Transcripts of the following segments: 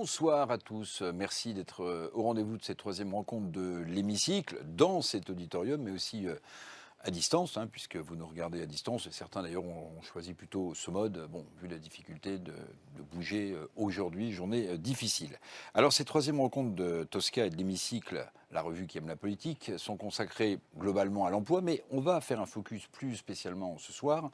Bonsoir à tous. Merci d'être au rendez-vous de cette troisième rencontre de l'hémicycle, dans cet auditorium, mais aussi à distance, puisque vous nous regardez à distance. Et certains d'ailleurs ont choisi plutôt ce mode, bon, vu la difficulté de bouger aujourd'hui, journée difficile. Alors ces troisième rencontres de Tosca et de l'hémicycle, la revue qui aime la politique, sont consacrées globalement à l'emploi, mais on va faire un focus plus spécialement ce soir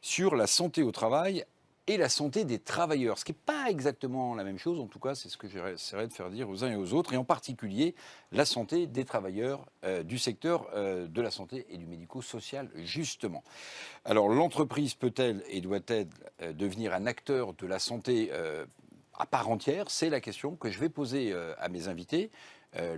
sur la santé au travail et la santé des travailleurs, ce qui n'est pas exactement la même chose, en tout cas c'est ce que j'essaierai de faire dire aux uns et aux autres, et en particulier la santé des travailleurs du secteur de la santé et du médico-social, justement. Alors l'entreprise peut-elle et doit-elle devenir un acteur de la santé à part entière? C'est la question que je vais poser à mes invités.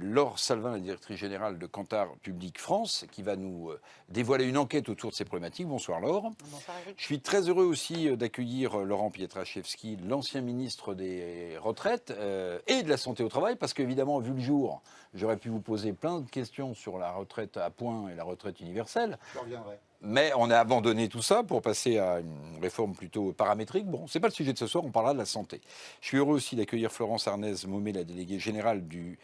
Laure Salvin, la directrice générale de Kantar Public France, qui va nous dévoiler une enquête autour de ces problématiques. Bonsoir Laure. Bonsoir Eric. Je suis très heureux aussi d'accueillir Laurent Pietraszewski, l'ancien ministre des Retraites et de la Santé au Travail, parce qu'évidemment, vu le jour, j'aurais pu vous poser plein de questions sur la retraite à points et la retraite universelle. Je reviendrai. Mais on a abandonné tout ça pour passer à une réforme plutôt paramétrique. Bon, c'est pas le sujet de ce soir, on parlera de la santé. Je suis heureux aussi d'accueillir Florence Arnaise-Momé, la déléguée générale du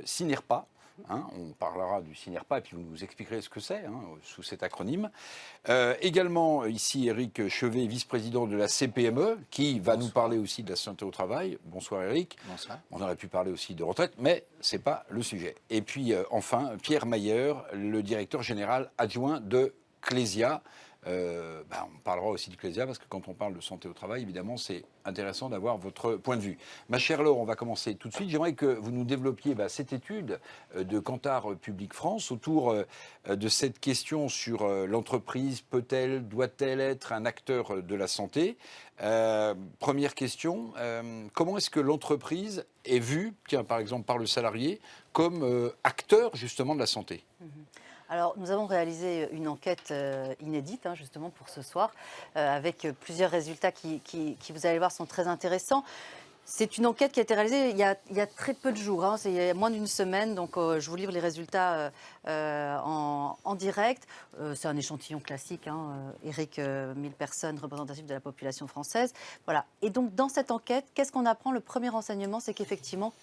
CINERPA. On parlera du CINERPA et puis vous nous expliquerez ce que c'est sous cet acronyme. Également ici Éric Chevet, vice-président de la CPME, qui va nous parler aussi de la santé au travail. Bonsoir Éric. Bonsoir. On aurait pu parler aussi de retraite, mais c'est pas le sujet. Et puis enfin Pierre Mayer, le directeur général adjoint de Clésia. On parlera aussi de Clésia parce que quand on parle de santé au travail, évidemment, c'est intéressant d'avoir votre point de vue. Ma chère Laure, on va commencer tout de suite. J'aimerais que vous nous développiez cette étude de Kantar Public France autour de cette question sur l'entreprise peut-elle, doit-elle être un acteur de la santé. Première question, comment est-ce que l'entreprise est vue, par exemple par le salarié, comme acteur justement de la santé? Alors, nous avons réalisé une enquête inédite, justement, pour ce soir, avec plusieurs résultats qui, vous allez voir, sont très intéressants. C'est une enquête qui a été réalisée il y a très peu de jours, c'est il y a moins d'une semaine, donc je vous livre les résultats en direct. C'est un échantillon classique, Eric, 1000 personnes représentatives de la population française. Voilà. Et donc dans cette enquête, qu'est-ce qu'on apprend? Le premier renseignement, c'est qu'effectivement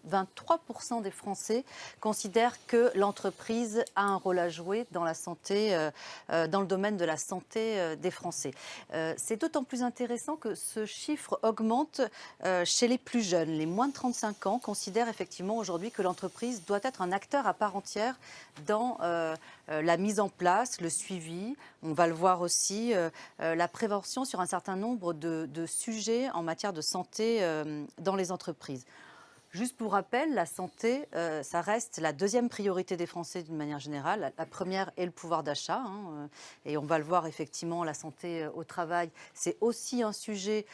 23% des Français considèrent que l'entreprise a un rôle à jouer dans la santé, dans le domaine de la santé des Français. C'est d'autant plus intéressant que ce chiffre augmente chez les plus jeunes. Les moins de 35 ans considèrent effectivement aujourd'hui que l'entreprise doit être un acteur à part entière dans la mise en place, le suivi. On va le voir aussi, la prévention sur un certain nombre de sujets en matière de santé dans les entreprises. Juste pour rappel, la santé, ça reste la deuxième priorité des Français d'une manière générale. La première est le pouvoir d'achat. Et on va le voir effectivement, la santé au travail, c'est aussi un sujet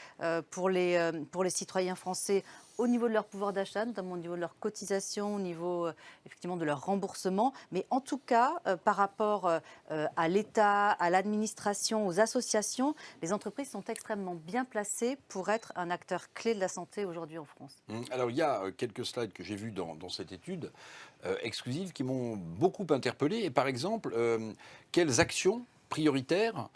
pour les citoyens français au niveau de leur pouvoir d'achat, notamment au niveau de leur cotisation, au niveau effectivement de leur remboursement. Mais en tout cas, par rapport à l'État, à l'administration, aux associations, les entreprises sont extrêmement bien placées pour être un acteur clé de la santé aujourd'hui en France. Alors, il y a quelques slides que j'ai vus dans cette étude exclusive qui m'ont beaucoup interpellé. Et par exemple, quelles actions prioritaires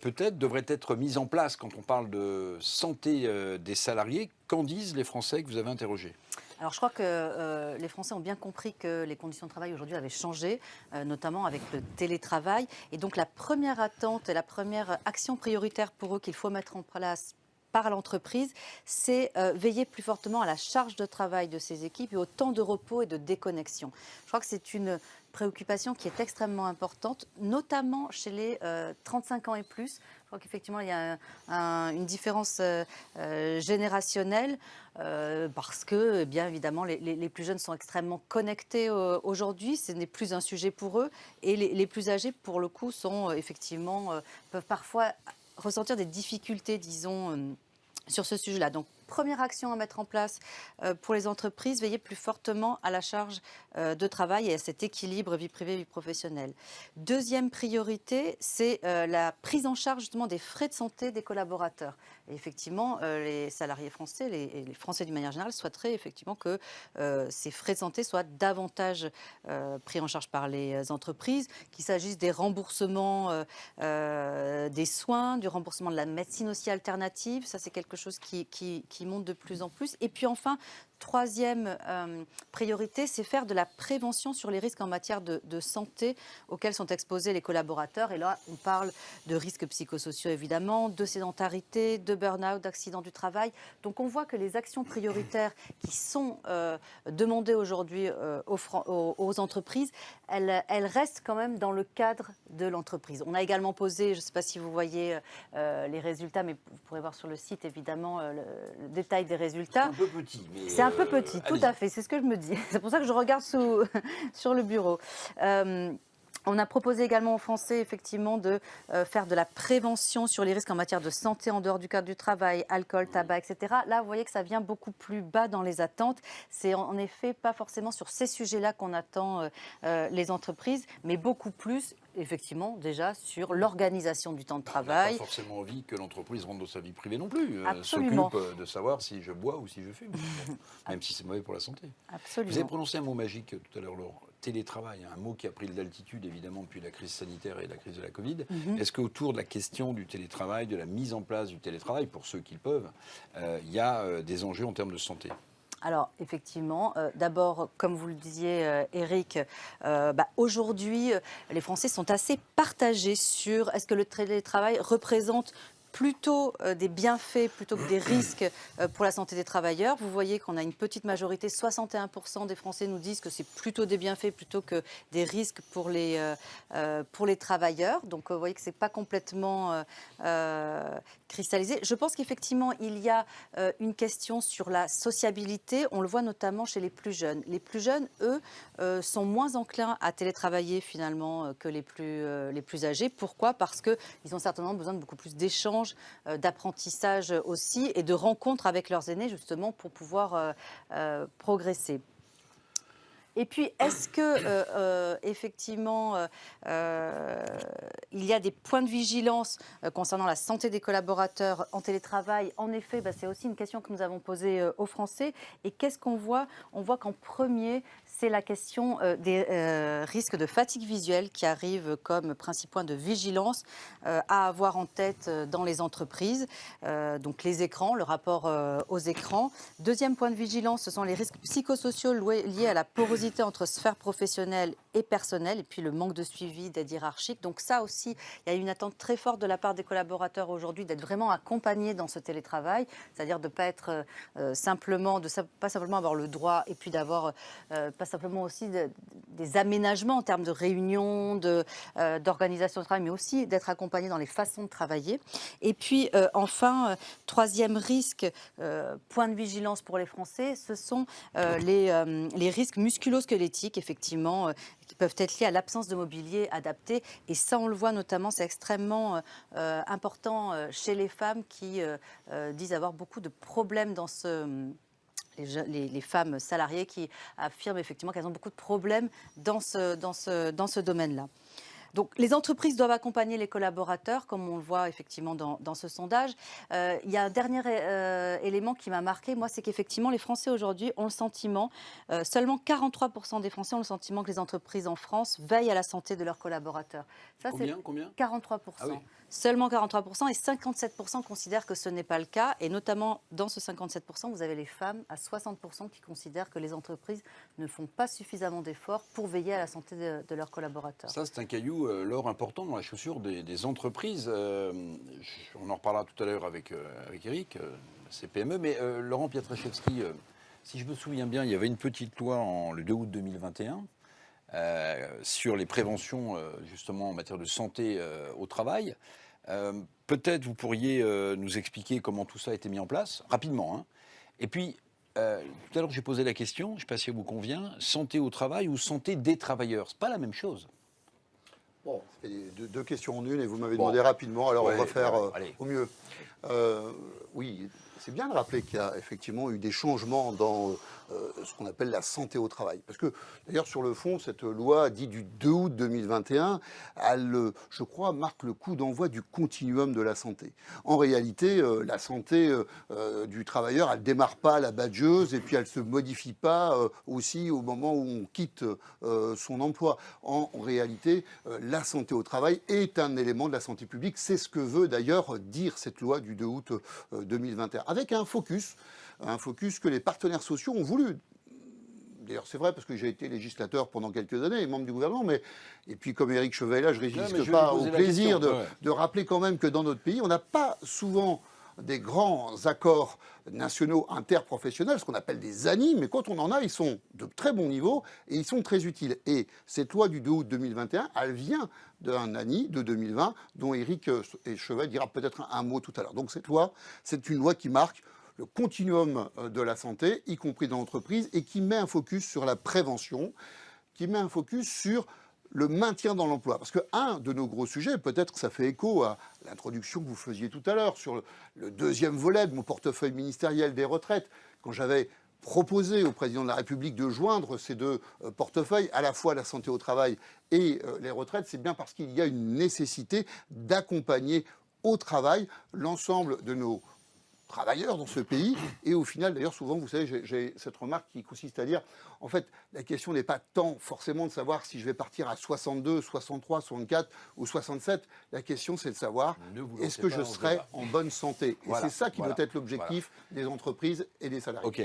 peut-être devraient être mises en place quand on parle de santé des salariés? Qu'en disent les Français que vous avez interrogés? Alors je crois que les Français ont bien compris que les conditions de travail aujourd'hui avaient changé, notamment avec le télétravail. Et donc la première attente et la première action prioritaire pour eux qu'il faut mettre en place par l'entreprise, c'est veiller plus fortement à la charge de travail de ces équipes et au temps de repos et de déconnexion. Je crois que c'est une préoccupation qui est extrêmement importante, notamment chez les 35 ans et plus. Je crois qu'effectivement, il y a une différence générationnelle parce que, bien évidemment, les plus jeunes sont extrêmement connectés aujourd'hui. Ce n'est plus un sujet pour eux. Et les plus âgés, pour le coup, sont effectivement, peuvent parfois ressentir des difficultés, disons, sur ce sujet-là. Donc, première action à mettre en place pour les entreprises, veiller plus fortement à la charge de travail et à cet équilibre vie privée, vie professionnelle. Deuxième priorité, c'est la prise en charge justement des frais de santé des collaborateurs. Et effectivement, les salariés français, les Français d'une manière générale, souhaiteraient effectivement que ces frais de santé soient davantage pris en charge par les entreprises, qu'il s'agisse des remboursements des soins, du remboursement de la médecine aussi alternative. Ça, c'est quelque chose qui qui monte de plus en plus. Et puis enfin, troisième priorité, c'est faire de la prévention sur les risques en matière de santé auxquels sont exposés les collaborateurs. Et là, on parle de risques psychosociaux évidemment, de sédentarité, de burn-out, d'accidents du travail. Donc on voit que les actions prioritaires qui sont demandées aujourd'hui aux entreprises, elles restent quand même dans le cadre de l'entreprise. On a également posé, je ne sais pas si vous voyez les résultats, mais vous pourrez voir sur le site évidemment le détail des résultats. C'est un peu petit. C'est un peu petit, tout à fait, c'est ce que je me dis. C'est pour ça que je regarde sur le bureau. On a proposé également aux Français, effectivement, de faire de la prévention sur les risques en matière de santé en dehors du cadre du travail, alcool, tabac, etc. Là, vous voyez que ça vient beaucoup plus bas dans les attentes. C'est en effet pas forcément sur ces sujets-là qu'on attend les entreprises, mais beaucoup plus, effectivement, déjà sur l'organisation du temps de travail. On n'a pas forcément envie que l'entreprise rentre dans sa vie privée non plus. Absolument. S'occupe de savoir si je bois ou si je fume, même si c'est mauvais pour la santé. Absolument. Vous avez prononcé un mot magique tout à l'heure, Laure. Télétravail, un mot qui a pris de l'altitude évidemment depuis la crise sanitaire et la crise de la Covid. Est-ce qu'autour de la question du télétravail, de la mise en place du télétravail, pour ceux qui le peuvent, il y a des enjeux en termes de santé ? Alors, effectivement, d'abord, comme vous le disiez, Eric, aujourd'hui, les Français sont assez partagés sur est-ce que le télétravail représente plutôt des bienfaits plutôt que des risques pour la santé des travailleurs. Vous voyez qu'on a une petite majorité, 61% des Français nous disent que c'est plutôt des bienfaits plutôt que des risques pour les travailleurs. Donc vous voyez que ce n'est pas complètement cristallisé. Je pense qu'effectivement, il y a une question sur la sociabilité. On le voit notamment chez les plus jeunes. Les plus jeunes, eux, sont moins enclins à télétravailler finalement que les plus âgés. Pourquoi ? Parce qu'ils ont certainement besoin de beaucoup plus d'échanges, d'apprentissage aussi et de rencontres avec leurs aînés justement pour pouvoir progresser. Et puis, est-ce que, effectivement, il y a des points de vigilance concernant la santé des collaborateurs en télétravail ? En effet, c'est aussi une question que nous avons posée aux Français. Et qu'est-ce qu'on voit ? On voit qu'en premier, c'est la question des risques de fatigue visuelle qui arrivent comme principal point de vigilance à avoir en tête dans les entreprises. Donc, les écrans, le rapport aux écrans. Deuxième point de vigilance, ce sont les risques psychosociaux liés à la porosité entre sphère professionnelle et personnelle, et puis le manque de suivi d'aide hiérarchique. Donc ça aussi, il y a une attente très forte de la part des collaborateurs aujourd'hui d'être vraiment accompagnés dans ce télétravail, c'est-à-dire de ne pas être pas simplement avoir le droit, et puis d'avoir pas simplement aussi des aménagements en termes de réunions, d'organisation de travail, mais aussi d'être accompagnés dans les façons de travailler. Et puis enfin, troisième risque, point de vigilance pour les Français, ce sont les risques musculo-squelettiques, effectivement, qui peuvent être liés à l'absence de mobilier adapté. Et ça, on le voit notamment, c'est extrêmement important chez les femmes qui disent avoir beaucoup de problèmes dans les femmes salariées qui affirment effectivement qu'elles ont beaucoup de problèmes dans ce domaine-là. Donc, les entreprises doivent accompagner les collaborateurs, comme on le voit effectivement dans ce sondage. Il y a un dernier élément qui m'a marqué, moi, c'est qu'effectivement, les Français aujourd'hui ont le sentiment, seulement 43% des Français ont le sentiment que les entreprises en France veillent à la santé de leurs collaborateurs. Ça, Combien 43%. Ah oui. Seulement 43% et 57% considèrent que ce n'est pas le cas. Et notamment, dans ce 57%, vous avez les femmes à 60% qui considèrent que les entreprises ne font pas suffisamment d'efforts pour veiller à la santé de leurs collaborateurs. Ça, c'est un caillou, Laure, important dans la chaussure des entreprises. On en reparlera tout à l'heure avec Eric, ces PME. Mais Laurent Pietraszewski, si je me souviens bien, il y avait une petite loi le 2 août 2021 sur les préventions, justement, en matière de santé au travail. Peut-être vous pourriez nous expliquer comment tout ça a été mis en place, rapidement. Hein. Et puis, tout à l'heure, j'ai posé la question, je ne sais pas si ça vous convient, santé au travail ou santé des travailleurs. Ce n'est pas la même chose. Bon, c'est deux questions en une et vous m'avez demandé rapidement, alors on va faire au mieux. Oui, c'est bien de rappeler qu'il y a effectivement eu des changements dans ce qu'on appelle la santé au travail. Parce que, d'ailleurs, sur le fond, cette loi dite du 2 août 2021, elle, je crois, marque le coup d'envoi du continuum de la santé. En réalité, la santé du travailleur, elle ne démarre pas à la badgeuse et puis elle ne se modifie pas aussi au moment où on quitte son emploi. En réalité, la santé au travail est un élément de la santé publique. C'est ce que veut d'ailleurs dire cette loi du 2 août 2021. avec un focus que les partenaires sociaux ont voulu. D'ailleurs, c'est vrai, parce que j'ai été législateur pendant quelques années et membre du gouvernement, et puis comme Éric Chevet est là, je ne résiste pas au plaisir de rappeler quand même que dans notre pays, on n'a pas souvent des grands accords nationaux interprofessionnels, ce qu'on appelle des ANI, mais quand on en a, ils sont de très bon niveau et ils sont très utiles. Et cette loi du 2 août 2021, elle vient d'un ANI de 2020, dont Éric Chevet dira peut-être un mot tout à l'heure. Donc cette loi, c'est une loi qui marque le continuum de la santé, y compris dans l'entreprise, et qui met un focus sur la prévention, qui met un focus sur le maintien dans l'emploi. Parce qu'un de nos gros sujets, peut-être que ça fait écho à l'introduction que vous faisiez tout à l'heure sur le deuxième volet de mon portefeuille ministériel des retraites, quand j'avais proposé au président de la République de joindre ces deux portefeuilles, à la fois la santé au travail et les retraites, c'est bien parce qu'il y a une nécessité d'accompagner au travail l'ensemble de nos travailleurs dans ce pays. Et au final, d'ailleurs, souvent, vous savez, j'ai cette remarque qui consiste à dire, en fait, la question n'est pas tant forcément de savoir si je vais partir à 62, 63, 64 ou 67. La question, c'est de savoir, est-ce que je serai en bonne santé? Et c'est ça qui doit être l'objectif des entreprises et des salariés. OK.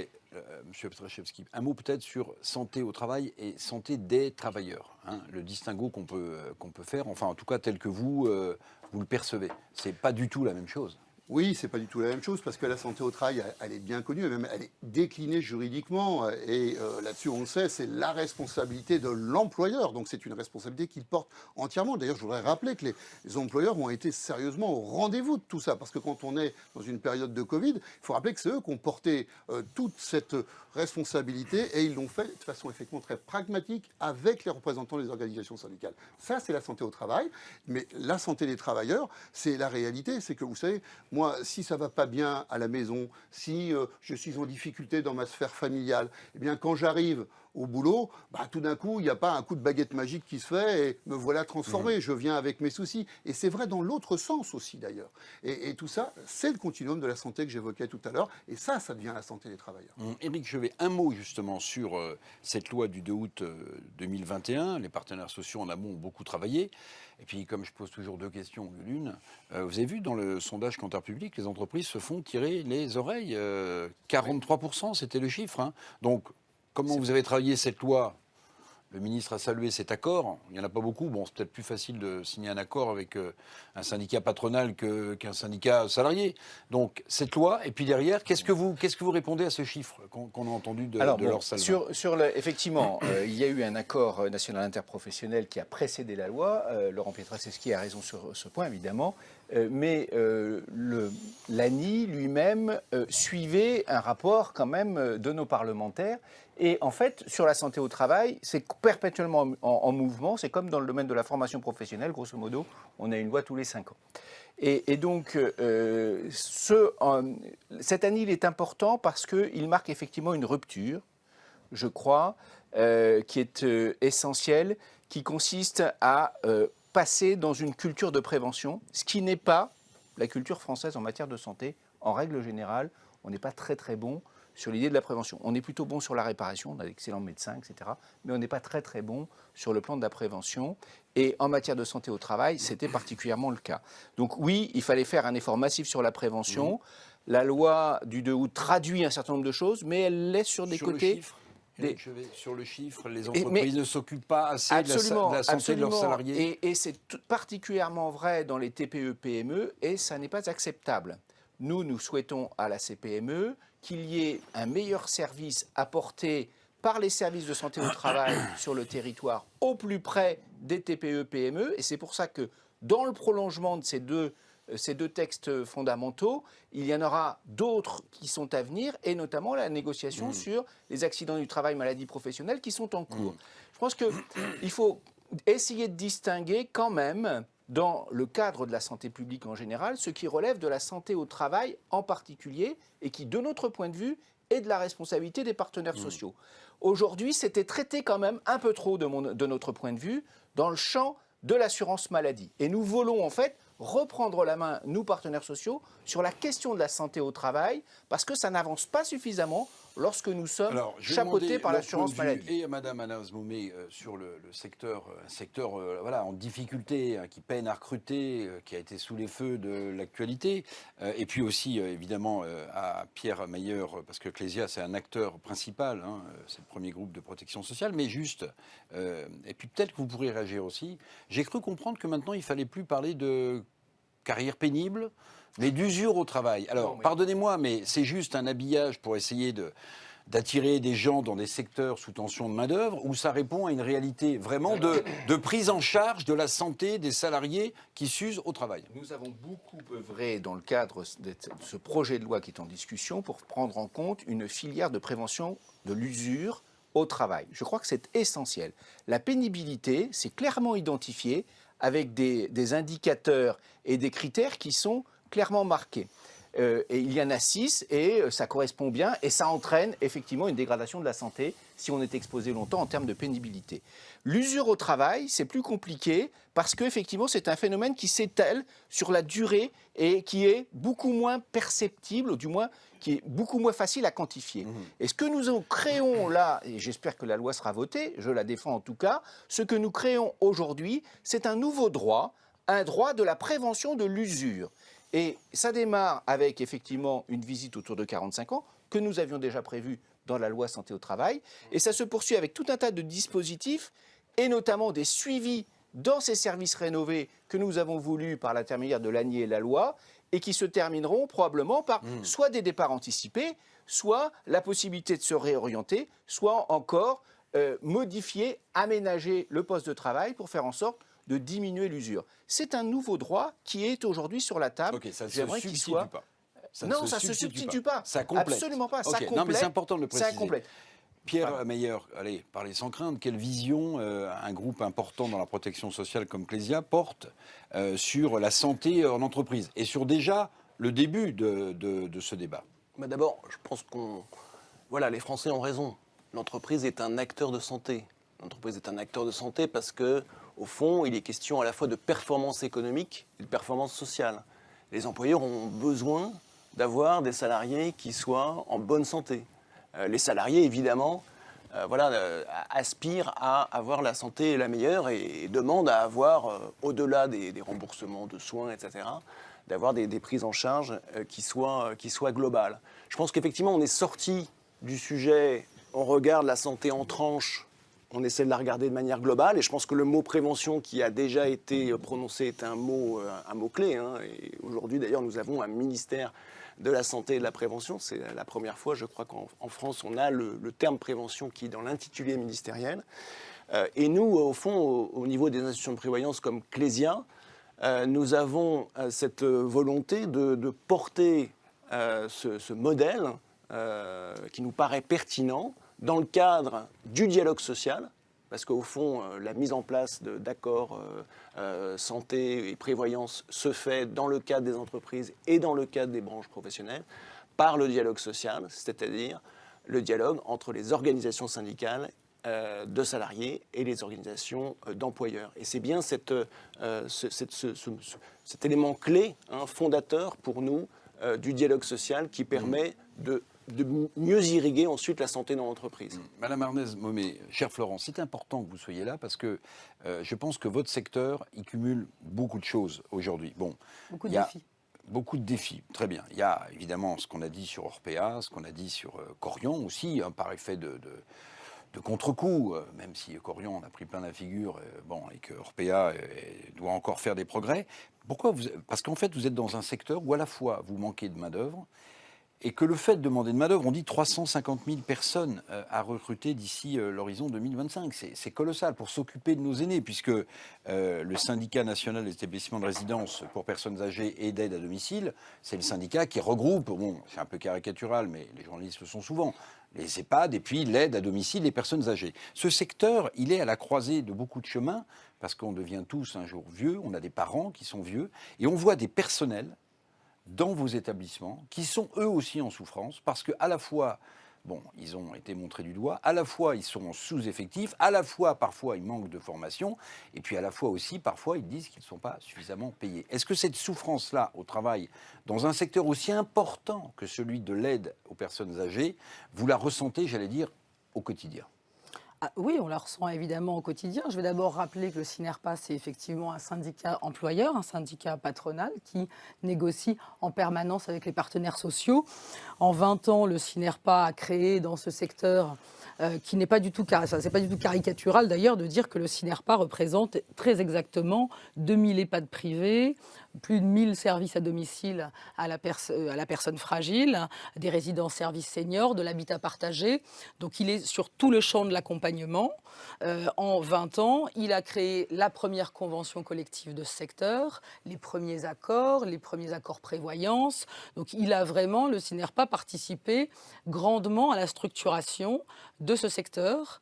Monsieur Pietraszewski, un mot peut-être sur santé au travail et santé des travailleurs. Hein, le distinguo qu'on peut faire, enfin, en tout cas, tel que vous le percevez. C'est pas du tout la même chose. Oui, c'est pas du tout la même chose parce que la santé au travail, elle est bien connue, et même elle est déclinée juridiquement. Et là-dessus, on le sait, c'est la responsabilité de l'employeur. Donc c'est une responsabilité qu'il porte entièrement. D'ailleurs, je voudrais rappeler que les employeurs ont été sérieusement au rendez-vous de tout ça. Parce que quand on est dans une période de Covid, il faut rappeler que c'est eux qui ont porté toute cette responsabilité et ils l'ont fait de façon effectivement très pragmatique avec les représentants des organisations syndicales. Ça, c'est la santé au travail. Mais la santé des travailleurs, c'est la réalité. C'est que, vous savez, moi, si ça ne va pas bien à la maison, si je suis en difficulté dans ma sphère familiale, eh bien, quand j'arrive au boulot, tout d'un coup, il n'y a pas un coup de baguette magique qui se fait et me voilà transformé. Je viens avec mes soucis. Et c'est vrai dans l'autre sens aussi, d'ailleurs. Et tout ça, c'est le continuum de la santé que j'évoquais tout à l'heure. Et ça devient la santé des travailleurs. Éric Chevet, un mot justement sur cette loi du 2 août 2021. Les partenaires sociaux en amont ont beaucoup travaillé. Et puis, comme je pose toujours deux questions l'une, vous avez vu dans le sondage Kantar Public, les entreprises se font tirer les oreilles. 43%, c'était le chiffre. Hein. Donc, comment vous avez travaillé cette loi? Le ministre a salué cet accord. Il n'y en a pas beaucoup. Bon, c'est peut-être plus facile de signer un accord avec un syndicat patronal qu'un syndicat salarié. Donc, cette loi, et puis derrière, qu'est-ce que vous répondez à ce chiffre qu'on a entendu de Laure Salvin? Effectivement, il y a eu un accord national interprofessionnel qui a précédé la loi. Laurent Pietraszewski a raison sur ce point, évidemment. Mais l'ANI lui-même suivait un rapport quand même de nos parlementaires. Et en fait, sur la santé au travail, c'est perpétuellement en mouvement. C'est comme dans le domaine de la formation professionnelle, grosso modo, on a une loi tous les 5 ans. Et donc, cet ANI, il est important parce qu'il marque effectivement une rupture, je crois, qui est essentielle, qui consiste à passer dans une culture de prévention, ce qui n'est pas la culture française en matière de santé. En règle générale, on n'est pas très très bon sur l'idée de la prévention. On est plutôt bon sur la réparation, on a d'excellents médecins, etc. Mais on n'est pas très très bon sur le plan de la prévention. Et en matière de santé au travail, c'était particulièrement le cas. Donc oui, il fallait faire un effort massif sur la prévention. Mmh. La loi du 2 août traduit un certain nombre de choses, mais elle laisse sur des côtés... Sur le chiffre, les entreprises ne s'occupent pas assez de la santé de leurs salariés. Et c'est particulièrement vrai dans les TPE-PME, et ça n'est pas acceptable. Nous souhaitons à la CPME qu'il y ait un meilleur service apporté par les services de santé au travail sur le territoire au plus près des TPE-PME. Et c'est pour ça que dans le prolongement de ces deux textes fondamentaux, il y en aura d'autres qui sont à venir, et notamment la négociation sur les accidents du travail, maladies professionnelles qui sont en cours. Je pense qu'il faut essayer de distinguer quand même, dans le cadre de la santé publique en général, ce qui relève de la santé au travail en particulier, et qui, de notre point de vue, est de la responsabilité des partenaires sociaux. Aujourd'hui, c'était traité quand même un peu trop, de notre point de vue, dans le champ de l'assurance maladie. Et nous voulons en fait reprendre la main, nous partenaires sociaux, sur la question de la santé au travail, parce que ça n'avance pas suffisamment lorsque nous sommes je vais chapeautés demander par leur l'assurance point de vue maladie. et à Madame Anas Moumé sur le secteur, un secteur voilà, en difficulté, hein, qui peine à recruter, qui a été sous les feux de l'actualité. Et puis aussi, évidemment, à Pierre Mayer, parce que Clésia, c'est un acteur principal, hein, c'est le premier groupe de protection sociale. Mais juste, et puis peut-être que vous pourrez réagir aussi, j'ai cru comprendre que maintenant, il ne fallait plus parler de carrière pénible, mais d'usure au travail. Alors, pardonnez-moi, mais c'est juste un habillage pour essayer d'attirer des gens dans des secteurs sous tension de main-d'œuvre, où ça répond à une réalité vraiment de prise en charge de la santé des salariés qui s'usent au travail. Nous avons beaucoup œuvré dans le cadre de ce projet de loi qui est en discussion pour prendre en compte une filière de prévention de l'usure au travail. Je crois que c'est essentiel. La pénibilité, c'est clairement identifié avec des indicateurs et des critères qui sont clairement marqués. Et il y en a 6 et ça correspond bien et ça entraîne effectivement une dégradation de la santé si on est exposé longtemps en termes de pénibilité. L'usure au travail, c'est plus compliqué parce qu'effectivement c'est un phénomène qui s'étale sur la durée et qui est beaucoup moins perceptible, ou du moins qui est beaucoup moins facile à quantifier. Et ce que nous créons là, et j'espère que la loi sera votée, je la défends en tout cas, ce que nous créons aujourd'hui, c'est un nouveau droit, un droit de la prévention de l'usure. Et ça démarre avec effectivement une visite autour de 45 ans, que nous avions déjà prévue dans la loi santé au travail, et ça se poursuit avec tout un tas de dispositifs, et notamment des suivis dans ces services rénovés que nous avons voulu par l'intermédiaire de l'ANI et la loi, et qui se termineront probablement par soit des départs anticipés, soit la possibilité de se réorienter, soit encore modifier, aménager le poste de travail pour faire en sorte de diminuer l'usure. C'est un nouveau droit qui est aujourd'hui sur la table. Ok, ça ne se substitue pas. Ça ne se substitue pas. Ça complète. Absolument pas. Ça complète. Non, mais c'est important de le préciser. Ça complète. Pierre Mayer, allez, parlez sans crainte. Quelle vision un groupe important dans la protection sociale comme Clésia porte sur la santé en entreprise et sur déjà le début de ce débat? D'abord, je pense voilà, les Français ont raison. L'entreprise est un acteur de santé. L'entreprise est un acteur de santé parce que, au fond, il est question à la fois de performance économique et de performance sociale. Les employeurs ont besoin d'avoir des salariés qui soient en bonne santé. Les salariés, évidemment, aspirent à avoir la santé la meilleure et demandent à avoir, au-delà des remboursements de soins, etc., d'avoir des prises en charge qui soient globales. Je pense qu'effectivement, on est sorti du sujet, on regarde la santé en tranches, on essaie de la regarder de manière globale, et je pense que le mot prévention qui a déjà été prononcé est un mot-clé. Hein. Et aujourd'hui, d'ailleurs, nous avons un ministère de la santé et de la prévention. C'est la première fois, je crois, qu'en France, on a le terme prévention qui est dans l'intitulé ministériel. Et nous, au fond, au niveau des institutions de prévoyance comme Clésia, nous avons cette volonté de porter ce modèle qui nous paraît pertinent dans le cadre du dialogue social, parce qu'au fond, la mise en place d'accords santé et prévoyance se fait dans le cadre des entreprises et dans le cadre des branches professionnelles, par le dialogue social, c'est-à-dire le dialogue entre les organisations syndicales de salariés et les organisations d'employeurs. Et c'est bien cet élément clé, fondateur pour nous, du dialogue social qui permet de mieux irriguer ensuite la santé dans l'entreprise. Madame Arnez Momé, chère Florence, c'est important que vous soyez là parce que je pense que votre secteur, il cumule beaucoup de choses aujourd'hui. Bon, beaucoup de défis. Beaucoup de défis, très bien. Il y a évidemment ce qu'on a dit sur Orpea, ce qu'on a dit sur Corian aussi, par effet de contre-coup, même si Corian en a pris plein la figure, et que Orpea doit encore faire des progrès. Pourquoi Parce qu'en fait, vous êtes dans un secteur où à la fois vous manquez de main-d'œuvre, et que le fait de demander de main-d'œuvre, on dit 350 000 personnes à recruter d'ici l'horizon 2025. C'est colossal pour s'occuper de nos aînés, puisque le syndicat national des établissements de résidence pour personnes âgées et d'aide à domicile, c'est le syndicat qui regroupe, bon, c'est un peu caricatural, mais les journalistes le sont souvent, les EHPAD et puis l'aide à domicile des personnes âgées. Ce secteur, il est à la croisée de beaucoup de chemins, parce qu'on devient tous un jour vieux, on a des parents qui sont vieux, et on voit des personnels dans vos établissements, qui sont eux aussi en souffrance, parce qu'à la fois, bon, ils ont été montrés du doigt. À la fois, ils sont sous-effectifs, à la fois, parfois, ils manquent de formation, et puis à la fois aussi, parfois, ils disent qu'ils ne sont pas suffisamment payés. Est-ce que cette souffrance-là au travail, dans un secteur aussi important que celui de l'aide aux personnes âgées, vous la ressentez, j'allais dire, au quotidien ? Ah, oui, on la ressent évidemment au quotidien. Je vais d'abord rappeler que le Synerpa, c'est effectivement un syndicat employeur, un syndicat patronal qui négocie en permanence avec les partenaires sociaux. En 20 ans, le Synerpa a créé dans ce secteur qui n'est pas du tout, c'est pas du tout caricatural d'ailleurs de dire que le Synerpa représente très exactement 2000 EHPAD privés, plus de 1000 services à domicile à la personne fragile, des résidences services seniors, de l'habitat partagé. Donc il est sur tout le champ de l'accompagnement. En 20 ans, il a créé la première convention collective de ce secteur, les premiers accords prévoyance. Donc il a vraiment, le Synerpa, participé grandement à la structuration de ce secteur.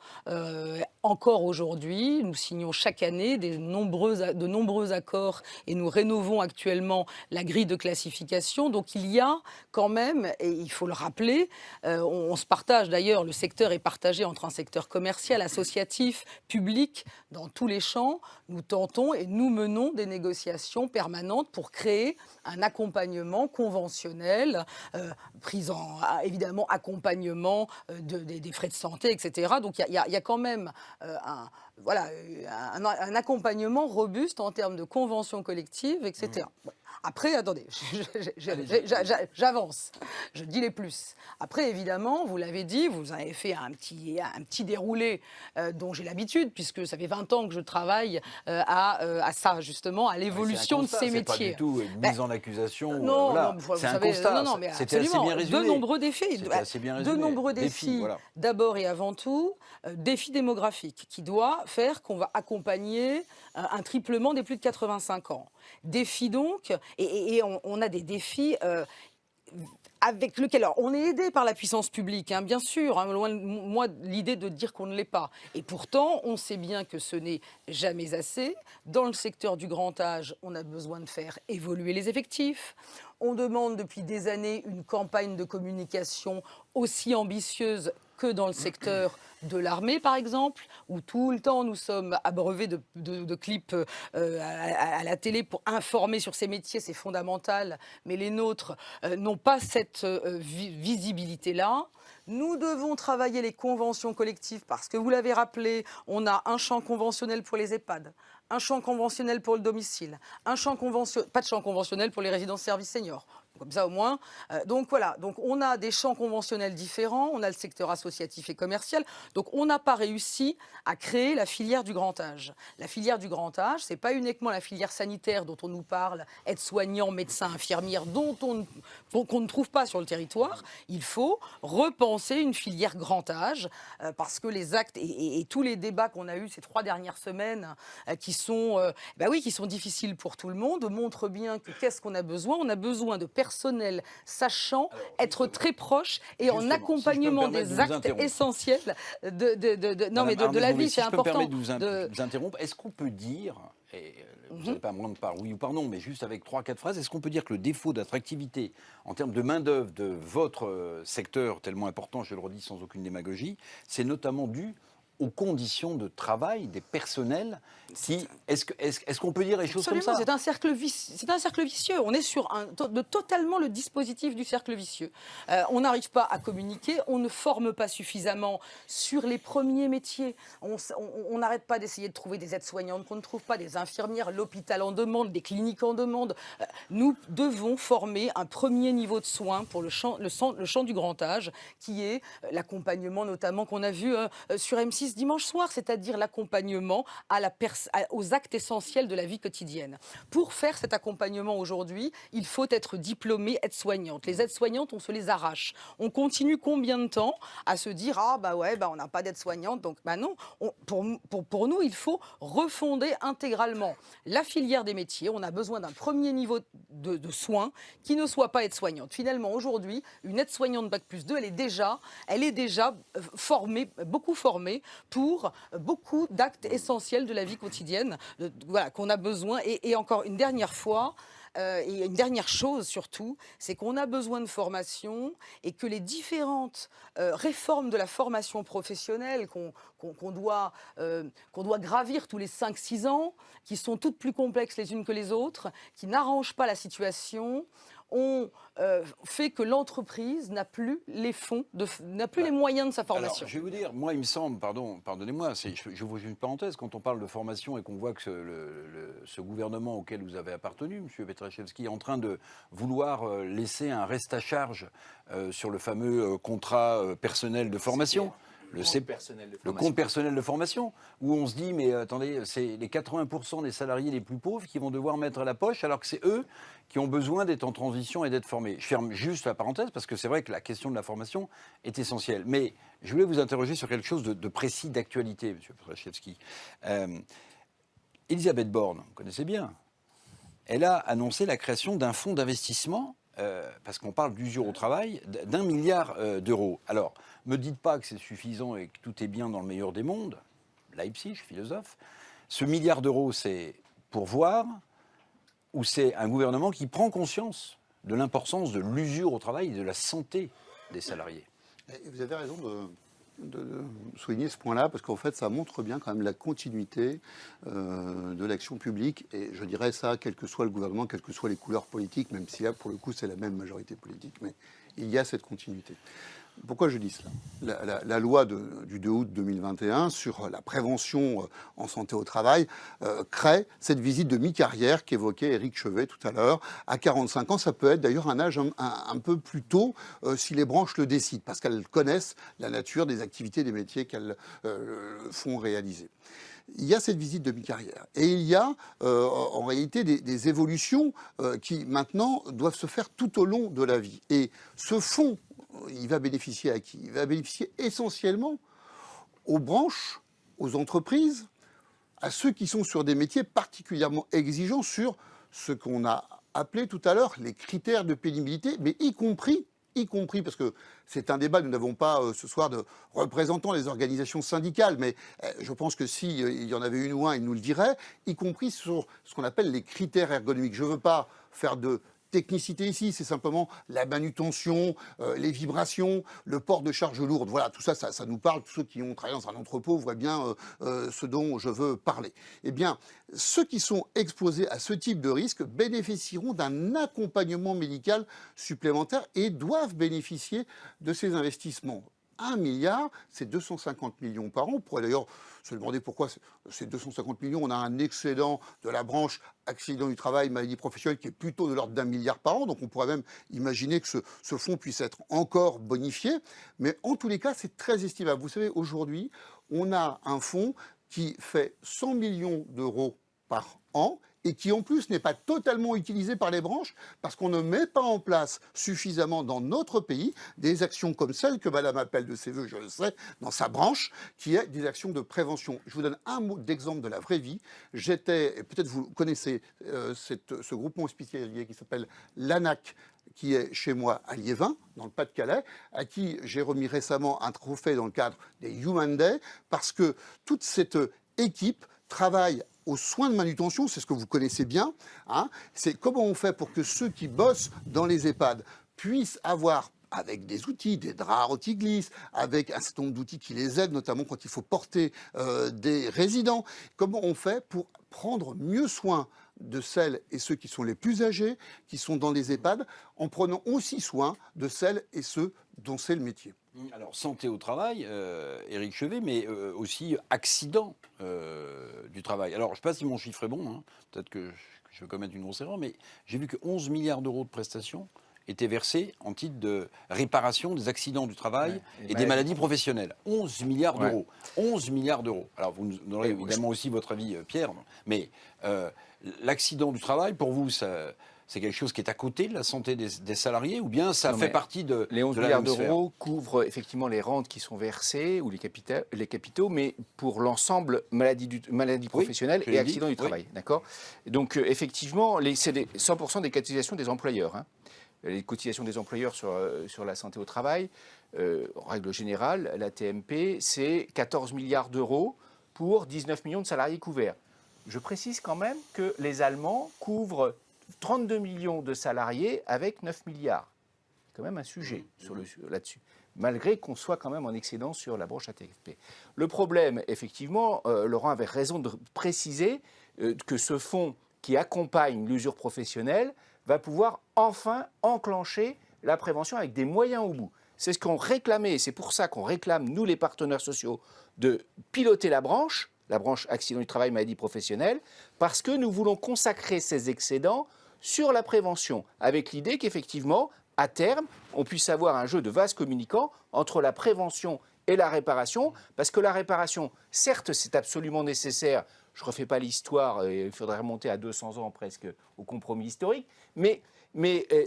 Encore aujourd'hui, nous signons chaque année de nombreux accords et nous rénovons actuellement la grille de classification. Donc il y a quand même, et il faut le rappeler, on se partage d'ailleurs, le secteur est partagé entre un secteur commercial, associatif, public, dans tous les champs. Nous tentons et nous menons des négociations permanentes pour créer un accompagnement conventionnel, évidemment accompagnement des frais de santé, etc. Donc il y a quand même un accompagnement robuste en termes de convention collective, etc. Après, attendez, j'avance, je dis les plus. Après, évidemment, vous l'avez dit, vous avez fait un petit déroulé dont j'ai l'habitude, puisque ça fait 20 ans que je travaille à ça, justement, à l'évolution de ces métiers. C'est pas du tout une mise en accusation. Non, voilà. vous C'est un savez, constat. non, mais c'était assez bien résumé. De nombreux défis. C'était assez bien résumé. De nombreux défis. Voilà. D'abord et avant tout, défi démographique qui doit faire qu'on va accompagner un triplement des plus de 85 ans. Défi donc, et on a des défis avec lequel, alors, on est aidé par la puissance publique, hein, bien sûr, hein, loin de moi l'idée de dire qu'on ne l'est pas. Et pourtant, on sait bien que ce n'est jamais assez. Dans le secteur du grand âge, on a besoin de faire évoluer les effectifs. On demande depuis des années une campagne de communication aussi ambitieuse que dans le secteur de l'armée, par exemple, où tout le temps nous sommes abreuvés de clips à la télé pour informer sur ces métiers, c'est fondamental, mais les nôtres n'ont pas cette visibilité-là. Nous devons travailler les conventions collectives parce que, vous l'avez rappelé, on a un champ conventionnel pour les EHPAD, un champ conventionnel pour le domicile, pas de champ conventionnel pour les résidences services seniors. Comme ça au moins. Donc voilà, donc on a des champs conventionnels différents, on a le secteur associatif et commercial. Donc on n'a pas réussi à créer la filière du grand âge. La filière du grand âge, c'est pas uniquement la filière sanitaire dont on nous parle, aides-soignants, médecins, infirmières, qu'on ne trouve pas sur le territoire. Il faut repenser une filière grand âge parce que les actes et tous les débats qu'on a eus ces 3 dernières semaines qui sont difficiles pour tout le monde montrent bien que qu'est-ce qu'on a besoin. On a besoin de personnel sachant être très proche et en accompagnement des actes essentiels de la vie, c'est important. Si je peux me permettre de vous interrompre, est-ce qu'on peut dire, et vous n'allez pas me rendre par oui ou par non, mais juste avec 3-4 phrases, est-ce qu'on peut dire que le défaut d'attractivité en termes de main-d'œuvre de votre secteur tellement important, je le redis sans aucune démagogie, c'est notamment dû aux conditions de travail des personnels est-ce qu'on peut dire les choses comme ça ? C'est un cercle vicieux. On est sur totalement le dispositif du cercle vicieux. On n'arrive pas à communiquer, on ne forme pas suffisamment sur les premiers métiers. On n'arrête pas d'essayer de trouver des aides-soignantes qu'on ne trouve pas, des infirmières, l'hôpital en demande, des cliniques en demande. Nous devons former un premier niveau de soins pour le champ du grand âge, qui est l'accompagnement notamment qu'on a vu sur M6 dimanche soir, c'est-à-dire l'accompagnement aux actes essentiels de la vie quotidienne. Pour faire cet accompagnement aujourd'hui, il faut être diplômé aide-soignante. Les aides-soignantes, on se les arrache. On continue combien de temps à se dire on n'a pas d'aide-soignante, donc non. Pour nous, il faut refonder intégralement la filière des métiers. On a besoin d'un premier niveau de soins qui ne soit pas aide-soignante. Finalement, aujourd'hui, une aide-soignante Bac+2, elle est déjà formée, beaucoup formée pour beaucoup d'actes essentiels de la vie quotidienne, qu'on a besoin. Et encore une dernière fois, et une dernière chose surtout, c'est qu'on a besoin de formation et que les différentes réformes de la formation professionnelle qu'on doit gravir tous les 5-6 ans, qui sont toutes plus complexes les unes que les autres, qui n'arrangent pas la situation, ont fait que l'entreprise n'a plus les fonds, n'a plus les moyens de sa formation. Alors, je vais vous dire, moi, il me semble, pardonnez-moi, je vous fais une parenthèse, quand on parle de formation et qu'on voit que ce gouvernement auquel vous avez appartenu, M. Petraszewski, est en train de vouloir laisser un reste à charge sur le fameux contrat personnel de formation. Le compte personnel de formation, où on se dit, mais attendez, c'est les 80% des salariés les plus pauvres qui vont devoir mettre à la poche, alors que c'est eux qui ont besoin d'être en transition et d'être formés. Je ferme juste la parenthèse, parce que c'est vrai que la question de la formation est essentielle. Mais je voulais vous interroger sur quelque chose de précis, d'actualité, M. Petraszewski. Elisabeth Borne, vous connaissez bien, elle a annoncé la création d'un fonds d'investissement, parce qu'on parle d'usure au travail, d'1 milliard d'euros. Alors, me dites pas que c'est suffisant et que tout est bien dans le meilleur des mondes. Leipzig, philosophe. Ce milliard d'euros, c'est pour voir, ou c'est un gouvernement qui prend conscience de l'importance de l'usure au travail et de la santé des salariés. Et vous avez raison de souligner ce point-là, parce qu'en fait, ça montre bien quand même la continuité de l'action publique. Et je dirais ça, quel que soit le gouvernement, quelles que soient les couleurs politiques, même si là, pour le coup, c'est la même majorité politique. Mais il y a cette continuité. Pourquoi je dis cela ? La loi du 2 août 2021 sur la prévention en santé au travail crée cette visite de mi-carrière qu'évoquait Éric Chevet tout à l'heure. À 45 ans, ça peut être d'ailleurs un âge un peu plus tôt si les branches le décident, parce qu'elles connaissent la nature des activités, des métiers qu'elles font réaliser. Il y a cette visite de mi-carrière. Et il y a en réalité des évolutions qui maintenant doivent se faire tout au long de la vie. Et ce fonds, il va bénéficier à qui ? Il va bénéficier essentiellement aux branches, aux entreprises, à ceux qui sont sur des métiers particulièrement exigeants sur ce qu'on a appelé tout à l'heure les critères de pénibilité, mais y compris, parce que c'est un débat, nous n'avons pas ce soir de représentants des organisations syndicales, mais je pense que si il y en avait une ou un, ils nous le diraient, y compris sur ce qu'on appelle les critères ergonomiques. Je ne veux pas faire de technicité ici, c'est simplement la manutention, les vibrations, le port de charges lourdes. Voilà, tout ça, ça nous parle. Tous ceux qui ont travaillé dans un entrepôt voient bien ce dont je veux parler. Eh bien, ceux qui sont exposés à ce type de risque bénéficieront d'un accompagnement médical supplémentaire et doivent bénéficier de ces investissements. 1 milliard, c'est 250 millions par an. On pourrait d'ailleurs se demander pourquoi c'est 250 millions. On a un excédent de la branche accident du travail, maladie professionnelle qui est plutôt de l'ordre d'1 milliard par an. Donc on pourrait même imaginer que ce fonds puisse être encore bonifié. Mais en tous les cas, c'est très estimable. Vous savez, aujourd'hui, on a un fonds qui fait 100 millions d'euros par an et qui en plus n'est pas totalement utilisé par les branches parce qu'on ne met pas en place suffisamment dans notre pays des actions comme celles que Madame appelle de ses voeux, je le sais, dans sa branche, qui est des actions de prévention. Je vous donne un mot d'exemple de la vraie vie. J'étais, et peut-être vous connaissez ce groupement hospitalier qui s'appelle l'ANAC, qui est chez moi à Liévin, dans le Pas-de-Calais, à qui j'ai remis récemment un trophée dans le cadre des Human Day, parce que toute cette équipe travaille aux soins de manutention, c'est ce que vous connaissez bien, hein, c'est comment on fait pour que ceux qui bossent dans les EHPAD puissent avoir, avec des outils, des draps anti-glisse, avec un certain nombre d'outils qui les aident, notamment quand il faut porter des résidents, comment on fait pour prendre mieux soin de celles et ceux qui sont les plus âgés, qui sont dans les EHPAD, en prenant aussi soin de celles et ceux dont c'est le métier. Alors, santé au travail, Éric Chevet, mais aussi accident du travail. Alors, je ne sais pas si mon chiffre est bon, hein, peut-être que je vais commettre une grosse erreur, mais j'ai vu que 11 milliards d'euros de prestations étaient versés en titre de réparation des accidents du travail et des maladies professionnelles. 11 milliards d'euros. 11 milliards d'euros. Alors, vous nous donnerez évidemment aussi votre avis, Pierre, mais l'accident du travail, pour vous, c'est quelque chose qui est à côté de la santé des salariés ou bien ça fait partie de les 11 de la milliards même sphère d'euros couvrent effectivement les rentes qui sont versées ou les capitaux, mais pour l'ensemble maladie professionnelle et accidents du travail. D'accord. Donc effectivement, c'est 100% des cotisations des employeurs. Hein. Les cotisations des employeurs sur la santé au travail, en règle générale, la TMP, c'est 14 milliards d'euros pour 19 millions de salariés couverts. Je précise quand même que les Allemands couvrent 32 millions de salariés avec 9 milliards. C'est quand même un sujet là-dessus, malgré qu'on soit quand même en excédent sur la branche AT-FP. Le problème, effectivement, Laurent avait raison de préciser que ce fonds qui accompagne l'usure professionnelle va pouvoir enfin enclencher la prévention avec des moyens au bout. C'est ce qu'on réclamait, et c'est pour ça qu'on réclame, nous les partenaires sociaux, de piloter la branche accident du travail, maladie professionnelle, parce que nous voulons consacrer ces excédents sur la prévention, avec l'idée qu'effectivement, à terme, on puisse avoir un jeu de vase communicant entre la prévention et la réparation, parce que la réparation, certes, c'est absolument nécessaire. Je ne refais pas l'histoire, il faudrait remonter à 200 ans presque au compromis historique, mais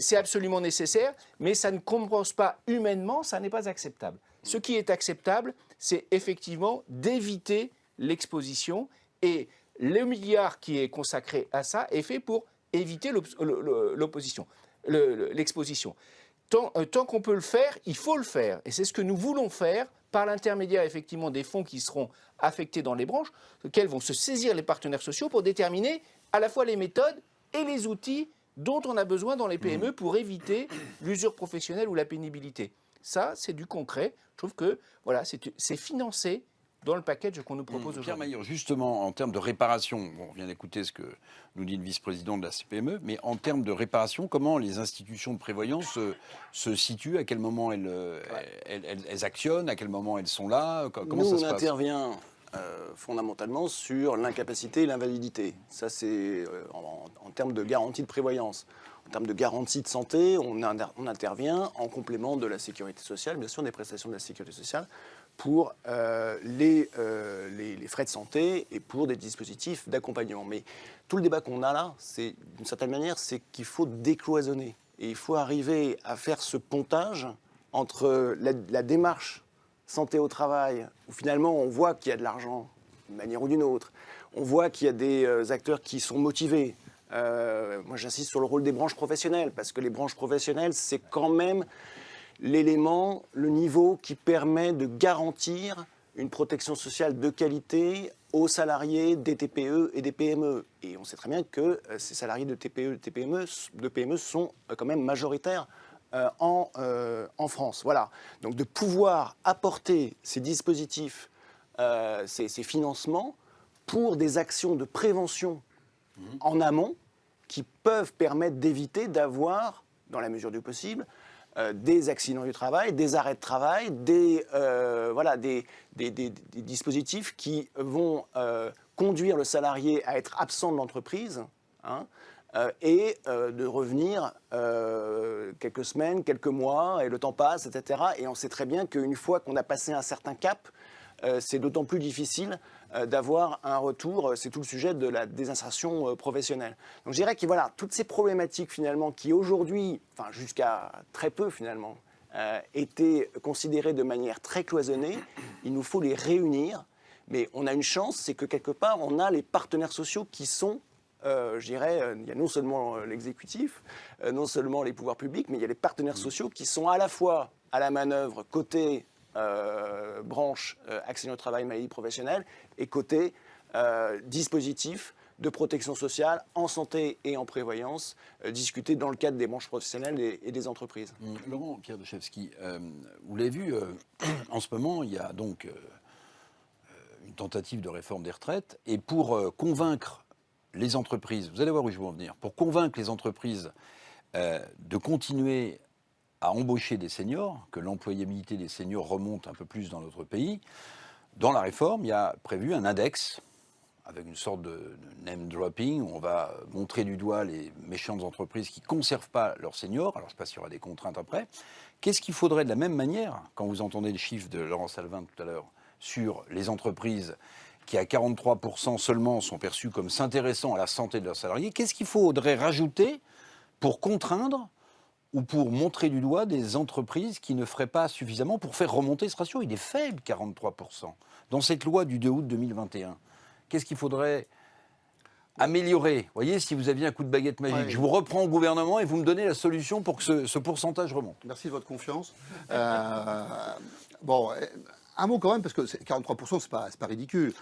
c'est absolument nécessaire, mais ça ne compense pas humainement, ça n'est pas acceptable. Ce qui est acceptable, c'est effectivement d'éviter l'exposition, et le milliard qui est consacré à ça est fait pour éviter l'exposition. Tant qu'on peut le faire, il faut le faire, et c'est ce que nous voulons faire par l'intermédiaire effectivement des fonds qui seront affectés dans les branches, auxquels vont se saisir les partenaires sociaux pour déterminer à la fois les méthodes et les outils dont on a besoin dans les PME pour éviter l'usure professionnelle ou la pénibilité. Ça, c'est du concret. Je trouve que voilà, c'est financé dans le package qu'on nous propose aujourd'hui. Pierre Maillard, justement, en termes de réparation, on vient d'écouter ce que nous dit le vice-président de la CPME, mais en termes de réparation, comment les institutions de prévoyance se situent? À quel moment elles actionnent? À quel moment elles sont là? Comment ça se passe? On intervient fondamentalement sur l'incapacité et l'invalidité. Ça, c'est en termes de garantie de prévoyance. En termes de garantie de santé, on intervient en complément de la sécurité sociale, bien sûr des prestations de la sécurité sociale, pour les frais de santé et pour des dispositifs d'accompagnement. Mais tout le débat qu'on a là, c'est d'une certaine manière, c'est qu'il faut décloisonner. Et il faut arriver à faire ce pontage entre la démarche santé au travail, où finalement on voit qu'il y a de l'argent d'une manière ou d'une autre, on voit qu'il y a des acteurs qui sont motivés. Moi j'insiste sur le rôle des branches professionnelles, parce que les branches professionnelles, c'est quand même l'élément, le niveau qui permet de garantir une protection sociale de qualité aux salariés des TPE et des PME. Et on sait très bien que ces salariés de TPE et de PME sont quand même majoritaires en France. Voilà. Donc de pouvoir apporter ces dispositifs, ces financements pour des actions de prévention en amont qui peuvent permettre d'éviter d'avoir, dans la mesure du possible, des accidents du travail, des arrêts de travail, des dispositifs qui vont conduire le salarié à être absent de l'entreprise, et de revenir quelques semaines, quelques mois, et le temps passe, etc. Et on sait très bien qu'une fois qu'on a passé un certain cap, c'est d'autant plus difficile d'avoir un retour. C'est tout le sujet de la désinsertion professionnelle. Donc je dirais que voilà, toutes ces problématiques finalement qui aujourd'hui, enfin jusqu'à très peu finalement, étaient considérées de manière très cloisonnée, il nous faut les réunir. Mais on a une chance, c'est que quelque part, on a les partenaires sociaux qui sont, je dirais, il y a non seulement l'exécutif, non seulement les pouvoirs publics, mais il y a les partenaires sociaux qui sont à la fois à la manœuvre côté branche accident du travail, maladie professionnelle, et côté dispositif de protection sociale en santé et en prévoyance, discuté dans le cadre des branches professionnelles et des entreprises. Laurent Pierre-Dechevsky, vous l'avez vu, en ce moment, il y a donc une tentative de réforme des retraites, et pour convaincre les entreprises, vous allez voir où je veux en venir, pour convaincre les entreprises de continuer à embaucher des seniors, que l'employabilité des seniors remonte un peu plus dans notre pays, dans la réforme, il y a prévu un index avec une sorte de name dropping, où on va montrer du doigt les méchantes entreprises qui ne conservent pas leurs seniors. Alors je ne sais pas s'il y aura des contraintes après. Qu'est-ce qu'il faudrait de la même manière, quand vous entendez le chiffre de Laurent Salvin tout à l'heure, sur les entreprises qui à 43% seulement sont perçues comme s'intéressant à la santé de leurs salariés, qu'est-ce qu'il faudrait rajouter pour contraindre ou pour montrer du doigt des entreprises qui ne feraient pas suffisamment pour faire remonter ce ratio? Il est faible, 43%. Dans cette loi du 2 août 2021, qu'est-ce qu'il faudrait améliorer? Vous voyez, si vous aviez un coup de baguette magique, je vous reprends au gouvernement et vous me donnez la solution pour que ce pourcentage remonte. Merci de votre confiance. un mot quand même, parce que 43%, c'est pas ridicule.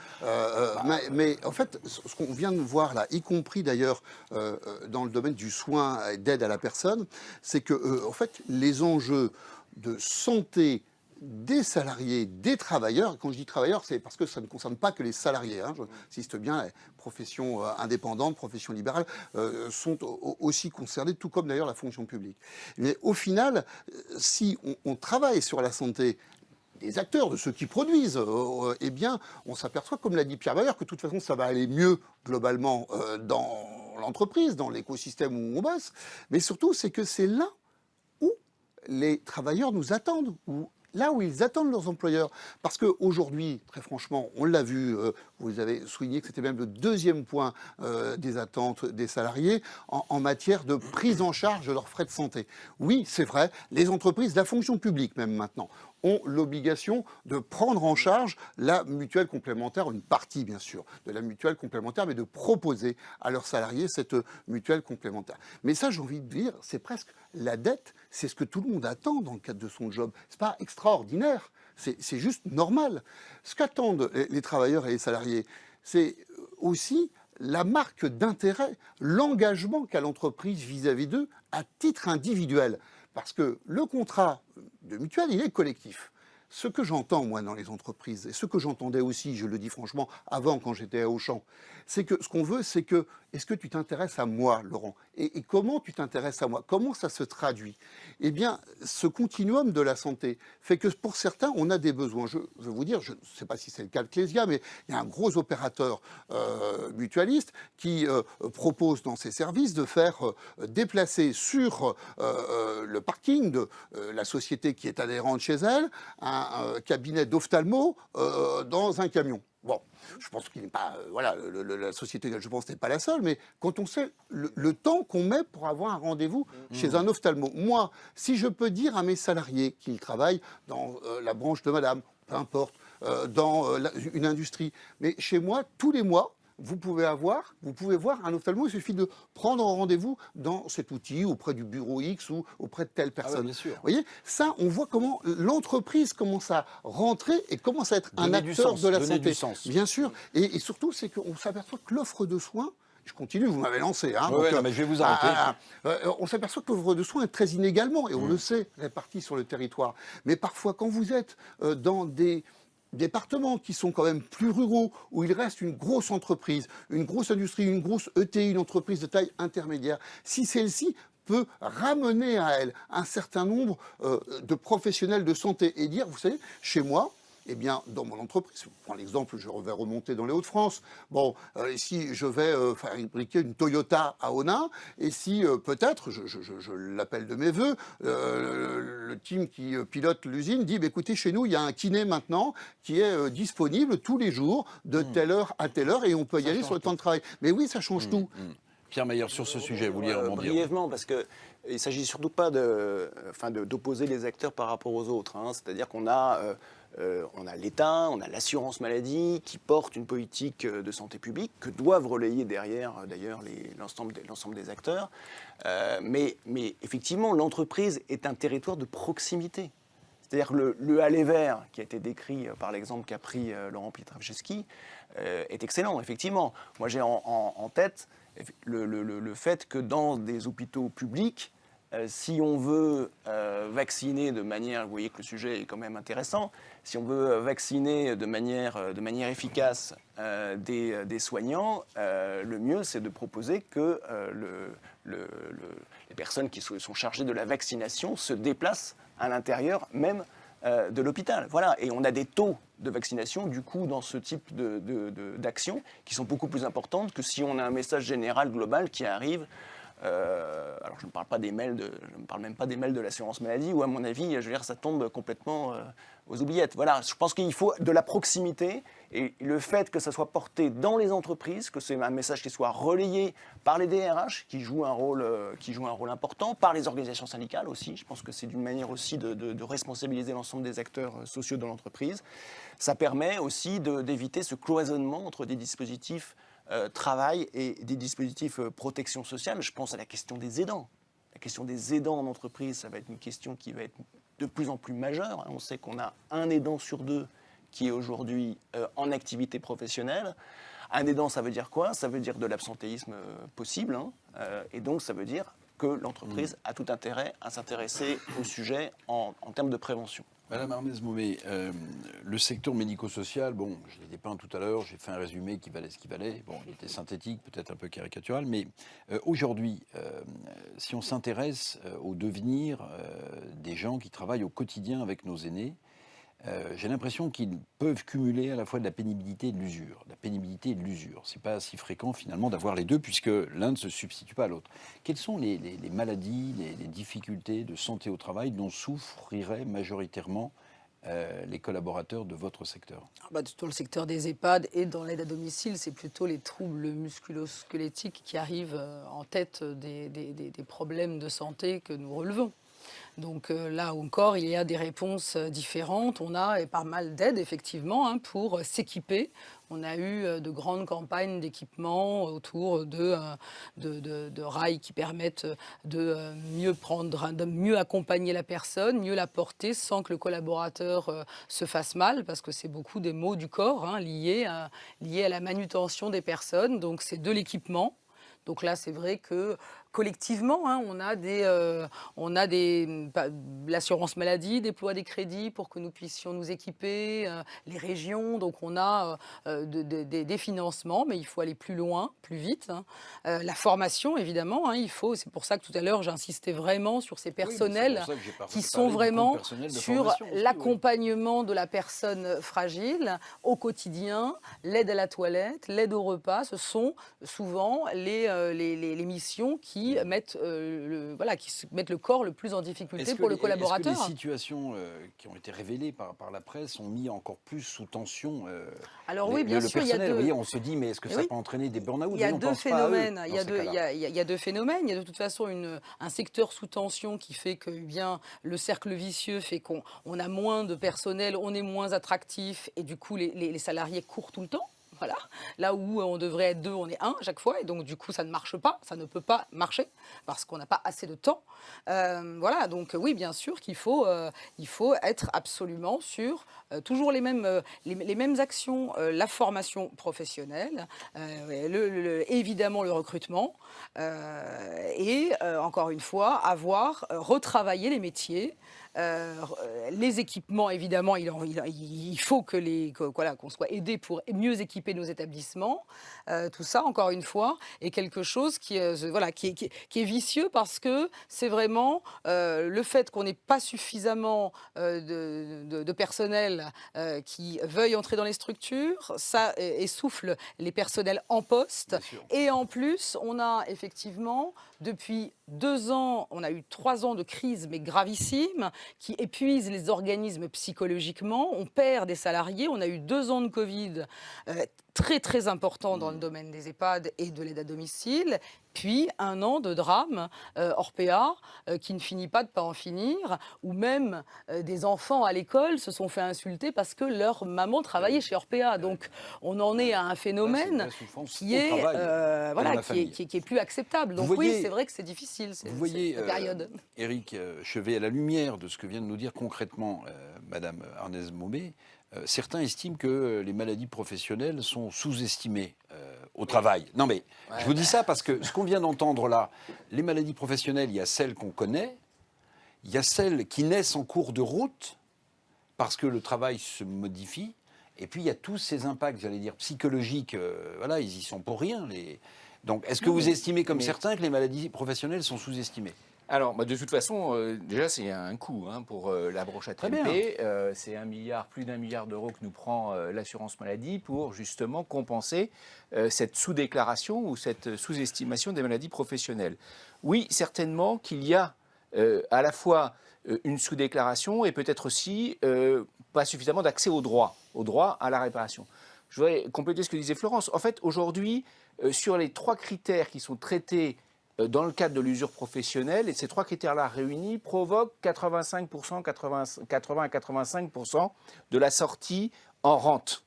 Mais en fait, ce qu'on vient de voir là, y compris d'ailleurs dans le domaine du soin et d'aide à la personne, c'est que en fait, les enjeux de santé des salariés, des travailleurs, et quand je dis travailleurs, c'est parce que ça ne concerne pas que les salariés, hein, j'insiste bien, les professions indépendantes, professions libérales sont aussi concernées, tout comme d'ailleurs la fonction publique. Mais au final, si on travaille sur la santé des acteurs, de ceux qui produisent, eh bien, on s'aperçoit, comme l'a dit Pierre Bayer, que de toute façon, ça va aller mieux globalement dans l'entreprise, dans l'écosystème où on bosse. Mais surtout, c'est que c'est là où les travailleurs nous attendent, là où ils attendent leurs employeurs. Parce qu'aujourd'hui, très franchement, on l'a vu, vous avez souligné que c'était même le deuxième point des attentes des salariés en matière de prise en charge de leurs frais de santé. Oui, c'est vrai, les entreprises, la fonction publique même maintenant, ont l'obligation de prendre en charge la mutuelle complémentaire, une partie bien sûr de la mutuelle complémentaire, mais de proposer à leurs salariés cette mutuelle complémentaire. Mais ça, j'ai envie de dire, c'est presque la dette, c'est ce que tout le monde attend dans le cadre de son job. C'est pas extraordinaire, c'est juste normal. Ce qu'attendent les travailleurs et les salariés, c'est aussi la marque d'intérêt, l'engagement qu'a l'entreprise vis-à-vis d'eux à titre individuel. Parce que le contrat de mutuelle, il est collectif. Ce que j'entends, moi, dans les entreprises, et ce que j'entendais aussi, je le dis franchement, avant, quand j'étais à Auchan, c'est que ce qu'on veut, c'est que, est-ce que tu t'intéresses à moi, Laurent ? Et comment tu t'intéresses à moi ? Comment ça se traduit ? Eh bien, ce continuum de la santé fait que pour certains, on a des besoins. Je veux vous dire, je ne sais pas si c'est le cas de Clésia, mais il y a un gros opérateur mutualiste qui propose dans ses services de faire déplacer sur le parking de la société qui est adhérente chez elle un cabinet d'ophtalmo dans un camion. Bon, je pense qu'il n'est pas... voilà, la société, je pense, n'est pas la seule, mais quand on sait le temps qu'on met pour avoir un rendez-vous chez un ophtalmo, moi, si je peux dire à mes salariés qu'ils travaillent dans la branche de madame, peu importe, dans une industrie, mais chez moi, tous les mois, vous pouvez voir un ophtalmo, il suffit de prendre un rendez-vous dans cet outil, auprès du bureau X ou auprès de telle personne. Ah ouais, bien sûr. Vous voyez, ça, on voit comment l'entreprise commence à rentrer et commence à être un acteur de la santé. Du sens. Bien sûr. Et surtout, c'est qu'on s'aperçoit que l'offre de soins, je continue, vous m'avez lancé. Hein, ouais, non, mais je vais vous arrêter. On s'aperçoit que l'offre de soins est très inégalement, et on le sait, répartie sur le territoire. Mais parfois, quand vous êtes dans des départements qui sont quand même plus ruraux, où il reste une grosse entreprise, une grosse industrie, une grosse ETI, une entreprise de taille intermédiaire, si celle-ci peut ramener à elle un certain nombre de professionnels de santé et dire, vous savez, chez moi, eh bien, dans mon entreprise, je prends l'exemple, je vais remonter dans les Hauts-de-France. Bon, si je vais fabriquer une Toyota à Onin, et si peut-être, je l'appelle de mes voeux, le team qui pilote l'usine dit, bah, écoutez, chez nous, il y a un kiné maintenant qui est disponible tous les jours, de telle heure à telle heure, et on peut y aller sur le temps de travail. Mais oui, ça change tout. Pierre Mayer, sur ce sujet, vous vouliez rebondir. Brièvement, parce qu'il ne s'agit surtout pas d'opposer les acteurs par rapport aux autres. Hein. C'est-à-dire qu'on a... on a l'État, on a l'assurance maladie qui porte une politique de santé publique que doivent relayer derrière d'ailleurs l'ensemble des acteurs. Mais effectivement, l'entreprise est un territoire de proximité. C'est-à-dire que le aller vert qui a été décrit par l'exemple qu'a pris Laurent Pietraszewski est excellent, effectivement. Moi, j'ai en tête le fait que dans des hôpitaux publics, si on veut vacciner de manière, vous voyez que le sujet est quand même intéressant, si on veut vacciner de manière efficace des soignants, le mieux c'est de proposer que les personnes qui sont chargées de la vaccination se déplacent à l'intérieur même de l'hôpital. Voilà. Et on a des taux de vaccination, du coup, dans ce type d'action qui sont beaucoup plus importantes que si on a un message général, global, qui arrive. Alors, je ne parle pas des mails je ne parle même pas des mails de l'assurance maladie, où, à mon avis, je veux dire, ça tombe complètement aux oubliettes. Voilà, je pense qu'il faut de la proximité, et le fait que ça soit porté dans les entreprises, que c'est un message qui soit relayé par les DRH, qui jouent un rôle important, par les organisations syndicales aussi. Je pense que c'est une manière aussi de responsabiliser l'ensemble des acteurs sociaux de l'entreprise. Ça permet aussi d'éviter ce cloisonnement entre des dispositifs travail et des dispositifs protection sociale. Je pense à la question des aidants. La question des aidants en entreprise, ça va être une question qui va être de plus en plus majeure. On sait qu'on a un aidant sur deux qui est aujourd'hui en activité professionnelle. Un aidant, ça veut dire quoi? Ça veut dire de l'absentéisme possible, hein, et donc ça veut dire que l'entreprise a tout intérêt à s'intéresser au sujet en termes de prévention. Madame Arnez-Momé, le secteur médico-social, bon, je l'ai dépeint tout à l'heure, j'ai fait un résumé qui valait ce qu'il valait. Bon, il était synthétique, peut-être un peu caricatural, mais aujourd'hui, si on s'intéresse au devenir des gens qui travaillent au quotidien avec nos aînés, j'ai l'impression qu'ils peuvent cumuler à la fois de la pénibilité et de l'usure. La pénibilité et de l'usure. C'est pas si fréquent finalement d'avoir les deux puisque l'un ne se substitue pas à l'autre. Quelles sont les maladies, les difficultés de santé au travail dont souffriraient majoritairement les collaborateurs de votre secteur? Dans le secteur des EHPAD et dans l'aide à domicile, c'est plutôt les troubles musculo-squelettiques qui arrivent en tête des problèmes de santé que nous relevons. Donc là encore, il y a des réponses différentes. On a pas mal d'aides, effectivement, hein, pour s'équiper. On a eu de grandes campagnes d'équipement autour de rails qui permettent de mieux accompagner la personne, mieux la porter sans que le collaborateur se fasse mal, parce que c'est beaucoup des maux du corps, hein, liés à la manutention des personnes. Donc c'est de l'équipement. Donc là, c'est vrai que collectivement, hein, on a l'assurance maladie déploie des crédits pour que nous puissions nous équiper, les régions, donc on a des financements, mais il faut aller plus loin, plus vite. Hein. La formation, évidemment, hein, c'est pour ça que tout à l'heure j'insistais vraiment sur ces personnels qui sont vraiment sur l'accompagnement de la personne fragile au quotidien, l'aide à la toilette, l'aide au repas, ce sont souvent les missions qui mettent le corps le plus en difficulté pour le collaborateur. Est-ce que les situations qui ont été révélées par la presse ont mis encore plus sous tension Alors oui, bien sûr, il y a deux. Vous voyez, on se dit, mais est-ce que ça peut entraîner des burn-out? Il y a deux phénomènes. Il y a deux phénomènes. Il y a de toute façon un secteur sous tension qui fait que le cercle vicieux fait qu'on a moins de personnel, on est moins attractif et du coup les salariés courent tout le temps. Voilà. Là où on devrait être 2, on est 1 à chaque fois. Et donc, du coup, ça ne marche pas. Ça ne peut pas marcher parce qu'on n'a pas assez de temps. Voilà. Donc, oui, bien sûr qu'il faut être absolument sur toujours les mêmes actions. La formation professionnelle, évidemment le recrutement. Et encore une fois, retravailler les métiers. Les équipements, évidemment, il faut qu'on soit aidé pour mieux équiper nos établissements. Tout ça, encore une fois, est quelque chose qui est vicieux parce que c'est vraiment le fait qu'on n'ait pas suffisamment de personnel qui veuille entrer dans les structures, ça essouffle les personnels en poste. Et en plus, on a effectivement, depuis 2 ans, on a eu 3 ans de crise, mais gravissime, qui épuisent les organismes psychologiquement. On perd des salariés. On a eu 2 ans de Covid très, très importants dans le domaine des EHPAD et de l'aide à domicile. Puis 1 an de drame Orpea qui ne finit pas de pas en finir, ou même des enfants à l'école se sont fait insulter parce que leur maman travaillait chez Orpea. Donc on en est à un phénomène qui est plus acceptable. Donc oui, c'est vrai que c'est difficile cette période. Éric Chevet, à la lumière de ce que vient de nous dire concrètement Madame Arnez-Momé, certains estiment que les maladies professionnelles sont sous-estimées au travail. Non mais, je vous dis ça parce que ce qu'on vient d'entendre là, les maladies professionnelles, il y a celles qu'on connaît, il y a celles qui naissent en cours de route parce que le travail se modifie, et puis il y a tous ces impacts, j'allais dire, psychologiques, voilà, ils y sont pour rien. Donc, est-ce que vous estimez comme certains que les maladies professionnelles sont sous-estimées ? Alors, de toute façon, déjà, c'est un coût pour la branche AT-MP. C'est plus d'1 milliard d'euros que nous prend l'assurance maladie pour justement compenser cette sous-déclaration ou cette sous-estimation des maladies professionnelles. Oui, certainement qu'il y a à la fois une sous-déclaration et peut-être aussi pas suffisamment d'accès au droit à la réparation. Je voudrais compléter ce que disait Florence. En fait, aujourd'hui, sur les 3 critères qui sont traités dans le cadre de l'usure professionnelle, et ces 3 critères-là réunis provoquent 80 à 85% de la sortie en rente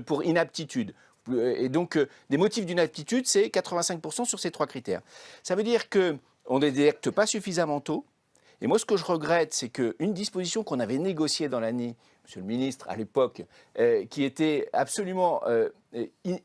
pour inaptitude. Et donc, des motifs d'inaptitude, c'est 85% sur ces 3 critères. Ça veut dire qu'on ne détecte pas suffisamment tôt. Et moi, ce que je regrette, c'est qu'une disposition qu'on avait négociée dans l'année, Monsieur le ministre, à l'époque, qui était absolument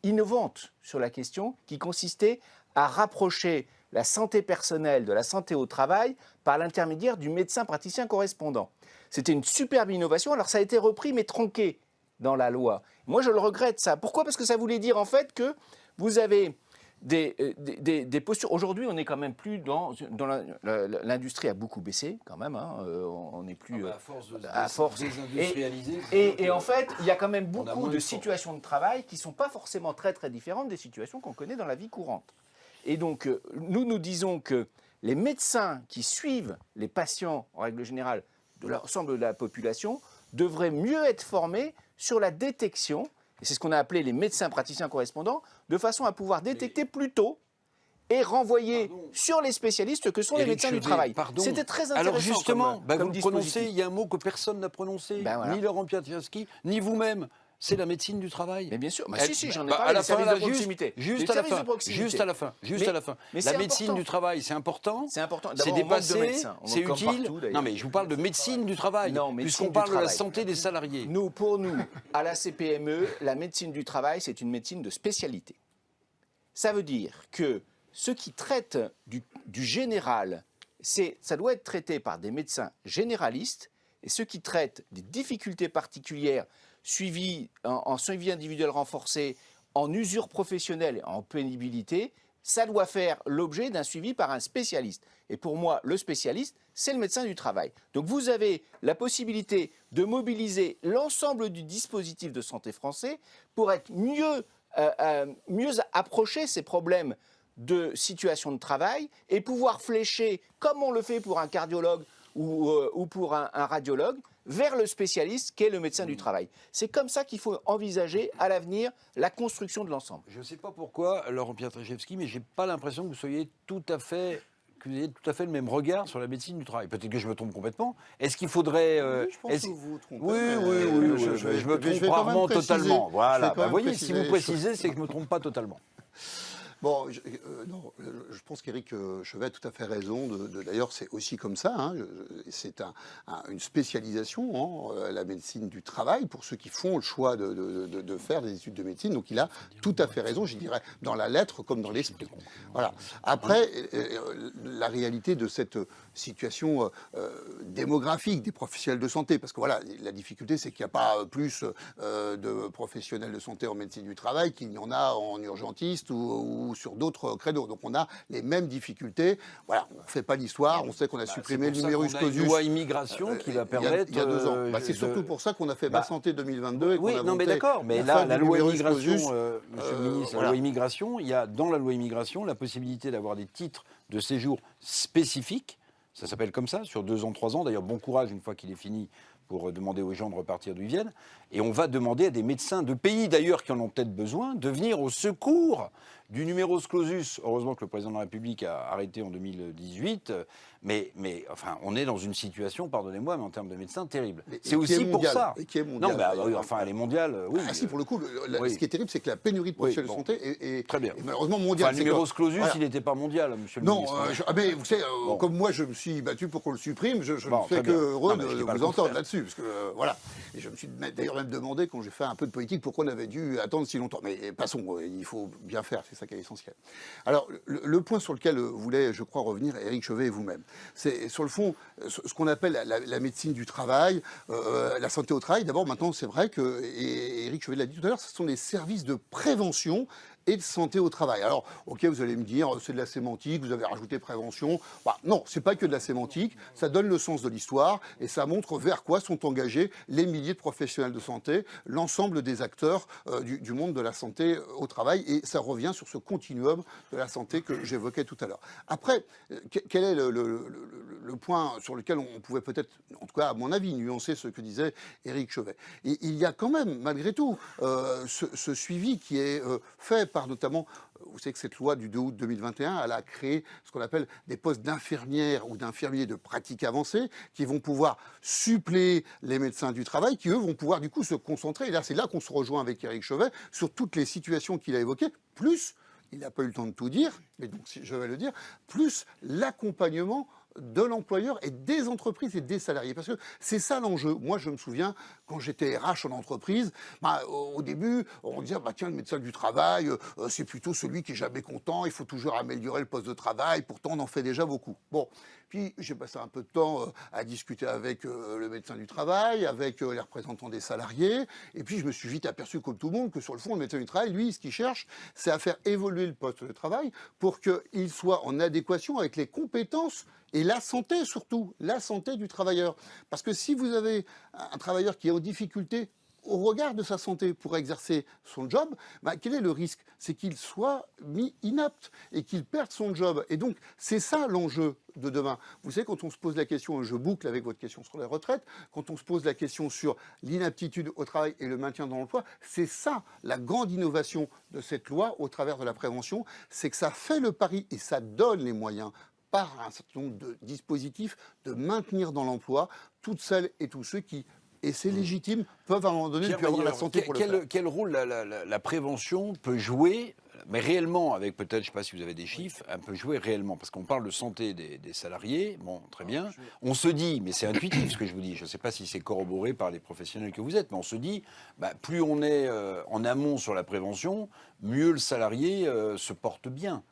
innovante sur la question, qui consistait à rapprocher la santé personnelle de la santé au travail par l'intermédiaire du médecin praticien correspondant. C'était une superbe innovation. Alors ça a été repris mais tronqué dans la loi. Moi, je le regrette, ça. Pourquoi ? Parce que ça voulait dire en fait que vous avez des postures. Aujourd'hui, on n'est quand même plus dans l'industrie a beaucoup baissé quand même. Hein. On n'est plus à force de désindustrialiser. Et en fait, il y a quand même beaucoup de situations de travail qui ne sont pas forcément très très différentes des situations qu'on connaît dans la vie courante. Et donc, nous disons que les médecins qui suivent les patients, en règle générale, de l'ensemble de la population, devraient mieux être formés sur la détection, et c'est ce qu'on a appelé les médecins praticiens correspondants, de façon à pouvoir détecter plus tôt et renvoyer sur les spécialistes que sont les médecins du travail. C'était très intéressant. Alors justement, comme vous prononcez, il y a un mot que personne n'a prononcé, voilà. Ni Laurent Pietraszewski, ni vous-même. C'est la médecine du travail. Mais bien sûr, si, j'en ai parlé, les services de proximité. Juste à la fin. La médecine du travail, c'est important. C'est important. C'est dépassé, c'est utile. Non, mais je vous parle de médecine du travail, puisqu'on parle de la santé des salariés. Pour nous, à la CPME, la médecine du travail, c'est une médecine de spécialité. Ça veut dire que ceux qui traitent du général, ça doit être traité par des médecins généralistes, et ceux qui traitent des difficultés particulières, en suivi individuel renforcé, en usure professionnelle et en pénibilité, ça doit faire l'objet d'un suivi par un spécialiste. Et pour moi, le spécialiste, c'est le médecin du travail. Donc vous avez la possibilité de mobiliser l'ensemble du dispositif de santé français pour être mieux approcher ces problèmes de situation de travail et pouvoir flécher, comme on le fait pour un cardiologue ou pour un radiologue, vers le spécialiste qui est le médecin du travail. C'est comme ça qu'il faut envisager à l'avenir la construction de l'ensemble. Je ne sais pas pourquoi, Laurent Pietraszewski, mais je n'ai pas l'impression que vous ayez tout à fait le même regard sur la médecine du travail. Peut-être que je me trompe complètement. Est-ce qu'il faudrait... je pense que vous vous trompez. Oui, je me trompe rarement totalement. Voilà, vous voyez, si vous précisez, c'est que je ne me trompe pas totalement. Bon, non, je pense qu'Éric Chevet a tout à fait raison. D'ailleurs, c'est aussi comme ça. Hein, c'est une spécialisation, la médecine du travail, pour ceux qui font le choix de faire des études de médecine. Donc, il a tout à fait raison, je dirais, dans la lettre comme dans l'esprit. Voilà. Après, la réalité de cette situation démographique des professionnels de santé, parce que voilà, la difficulté, c'est qu'il n'y a pas plus de professionnels de santé en médecine du travail qu'il n'y en a en urgentiste ou sur d'autres créneaux. Donc on a les mêmes difficultés. Voilà, on ne fait pas l'histoire. On sait qu'on a supprimé le numerus clausus. Une loi immigration qui va permettre. Il y a 2 ans. C'est surtout pour ça qu'on a fait Ma Santé 2022. Et oui, non, mais d'accord. Mais là, la loi immigration, monsieur le ministre, la loi immigration, il y a dans la loi immigration la possibilité d'avoir des titres de séjour spécifiques. Ça s'appelle comme ça, sur 2 ans, 3 ans. D'ailleurs, bon courage une fois qu'il est fini pour demander aux gens de repartir d'où ils viennent. Et on va demander à des médecins de pays, d'ailleurs, qui en ont peut-être besoin, de venir au secours du numerus clausus. Heureusement que le président de la République a arrêté en 2018. Mais enfin, on est dans une situation, pardonnez-moi, mais en termes de médecins, terrible. C'est aussi pour ça. Qui est mondiale. Non, oui, enfin, elle est mondiale, oui. Ah si, pour le coup, ce qui est terrible, c'est que la pénurie de professionnels de santé est très bien. Malheureusement mondiale. Enfin, le numerus clausus, il n'était pas mondial, monsieur le ministre. Non, mais vous savez, comme moi, je me suis battu pour qu'on le supprime, je ne fais que heureux de vous entendre là-dessus. Parce que, voilà. Et je me suis d'ailleurs même demandé, quand j'ai fait un peu de politique, pourquoi on avait dû attendre si longtemps. Mais passons, il faut bien faire, c'est ça qui est essentiel. Alors, le point sur lequel voulait, je crois, revenir Éric Chevet et vous-même, c'est sur le fond, ce qu'on appelle la médecine du travail, la santé au travail. D'abord, maintenant, c'est vrai que, et Éric Chevet l'a dit tout à l'heure, ce sont les services de prévention et de santé au travail. Alors, ok, vous allez me dire, c'est de la sémantique, vous avez rajouté prévention. Bah, non, c'est pas que de la sémantique, ça donne le sens de l'histoire et ça montre vers quoi sont engagés les milliers de professionnels de santé, l'ensemble des acteurs du monde de la santé au travail, et ça revient sur ce continuum de la santé que j'évoquais tout à l'heure. Après, quel est le point sur lequel on pouvait peut-être, en tout cas à mon avis, nuancer ce que disait Éric Chevet. Et il y a quand même, malgré tout, ce suivi qui est fait par notamment, vous savez que cette loi du 2 août 2021, elle a créé ce qu'on appelle des postes d'infirmières ou d'infirmiers de pratique avancée qui vont pouvoir suppléer les médecins du travail, qui eux vont pouvoir du coup se concentrer, et là c'est là qu'on se rejoint avec Éric Chevet, sur toutes les situations qu'il a évoquées, plus, il n'a pas eu le temps de tout dire, mais donc je vais le dire, plus l'accompagnement de l'employeur et des entreprises et des salariés. Parce que c'est ça l'enjeu. Moi, je me souviens, quand j'étais RH en entreprise, au début, on disait, tiens, le médecin du travail, c'est plutôt celui qui est jamais content, il faut toujours améliorer le poste de travail, pourtant on en fait déjà beaucoup. Bon, puis j'ai passé un peu de temps à discuter avec le médecin du travail, avec les représentants des salariés, et puis je me suis vite aperçu, comme tout le monde, que sur le fond, le médecin du travail, lui, ce qu'il cherche, c'est à faire évoluer le poste de travail pour qu'il soit en adéquation avec les compétences et la santé surtout, la santé du travailleur. Parce que si vous avez un travailleur qui est en difficulté au regard de sa santé pour exercer son job, quel est le risque? C'est qu'il soit mis inapte et qu'il perde son job. Et donc, c'est ça l'enjeu de demain. Vous savez, quand on se pose la question, je boucle avec votre question sur les retraites, quand on se pose la question sur l'inaptitude au travail et le maintien dans l'emploi, c'est ça la grande innovation de cette loi au travers de la prévention, c'est que ça fait le pari et ça donne les moyens par un certain nombre de dispositifs de maintenir dans l'emploi toutes celles et tous ceux qui, et c'est légitime, peuvent à un moment donné ne plus avoir la santé pour le faire. Quel rôle la prévention peut jouer, mais réellement, avec peut-être, je ne sais pas si vous avez des chiffres, elle peut jouer réellement, parce qu'on parle de santé des salariés, bon, très bien. On se dit, mais c'est intuitif ce que je vous dis, je ne sais pas si c'est corroboré par les professionnels que vous êtes, mais on se dit, plus on est en amont sur la prévention, mieux le salarié se porte bien.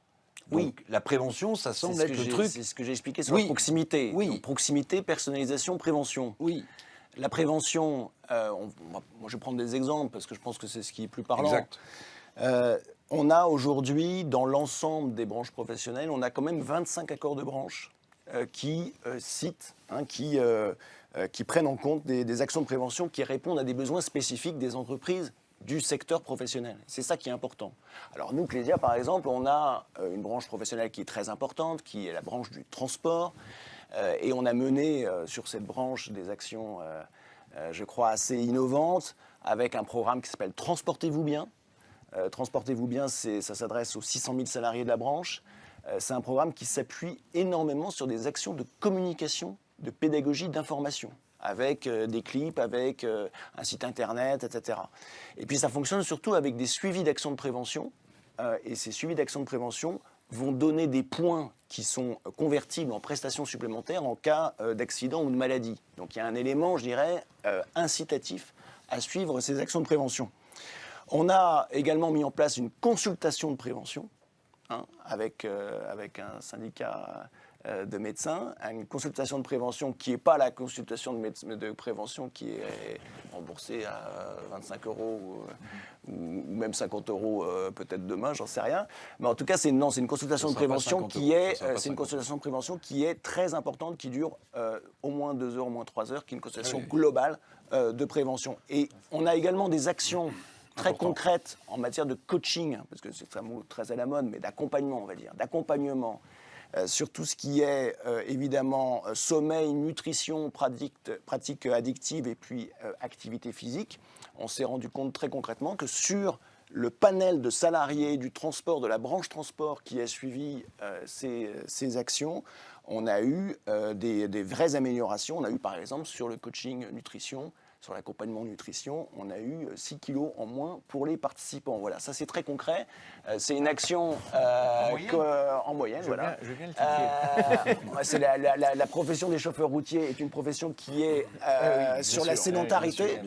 Donc, oui, la prévention, ça semble être le truc. C'est ce que j'ai expliqué sur la proximité. Oui. Donc, proximité, personnalisation, prévention. Oui. La prévention, moi je vais prendre des exemples parce que je pense que c'est ce qui est plus parlant. Exact. On a aujourd'hui, dans l'ensemble des branches professionnelles, on a quand même 25 accords de branche qui citent, qui prennent en compte des actions de prévention qui répondent à des besoins spécifiques des entreprises du secteur professionnel. C'est ça qui est important. Alors nous, Clésia, par exemple, on a une branche professionnelle qui est très importante, qui est la branche du transport, et on a mené sur cette branche des actions, je crois, assez innovantes, avec un programme qui s'appelle Transportez-vous bien. Transportez-vous bien, ça s'adresse aux 600 000 salariés de la branche. C'est un programme qui s'appuie énormément sur des actions de communication, de pédagogie, d'information, avec des clips, avec un site internet, etc. Et puis ça fonctionne surtout avec des suivis d'actions de prévention. Et ces suivis d'actions de prévention vont donner des points qui sont convertibles en prestations supplémentaires en cas d'accident ou de maladie. Donc il y a un élément, je dirais, incitatif à suivre ces actions de prévention. On a également mis en place une consultation de prévention avec un syndicat de médecins, une consultation de prévention qui n'est pas la consultation de prévention qui est remboursée à 25 € ou même 50 € peut-être demain, j'en sais rien. Mais en tout cas, c'est une consultation de prévention qui est très importante, qui dure au moins 2 heures, au moins 3 heures, qui est une consultation globale de prévention. Et on a également des actions très concrètes en matière de coaching, parce que c'est un mot très à la mode, mais d'accompagnement, on va dire, d'accompagnement sur tout ce qui est évidemment sommeil, nutrition, pratique addictive et puis activité physique. On s'est rendu compte très concrètement que sur le panel de salariés du transport, de la branche transport qui a suivi ces actions, on a eu des vraies améliorations. On a eu par exemple sur le coaching nutrition, sur l'accompagnement nutrition, on a eu 6 kilos en moins pour les participants. Voilà, ça c'est très concret. C'est une action en moyenne. Voilà. Je viens le C'est la profession des chauffeurs routiers est une profession qui est sur la sédentarité.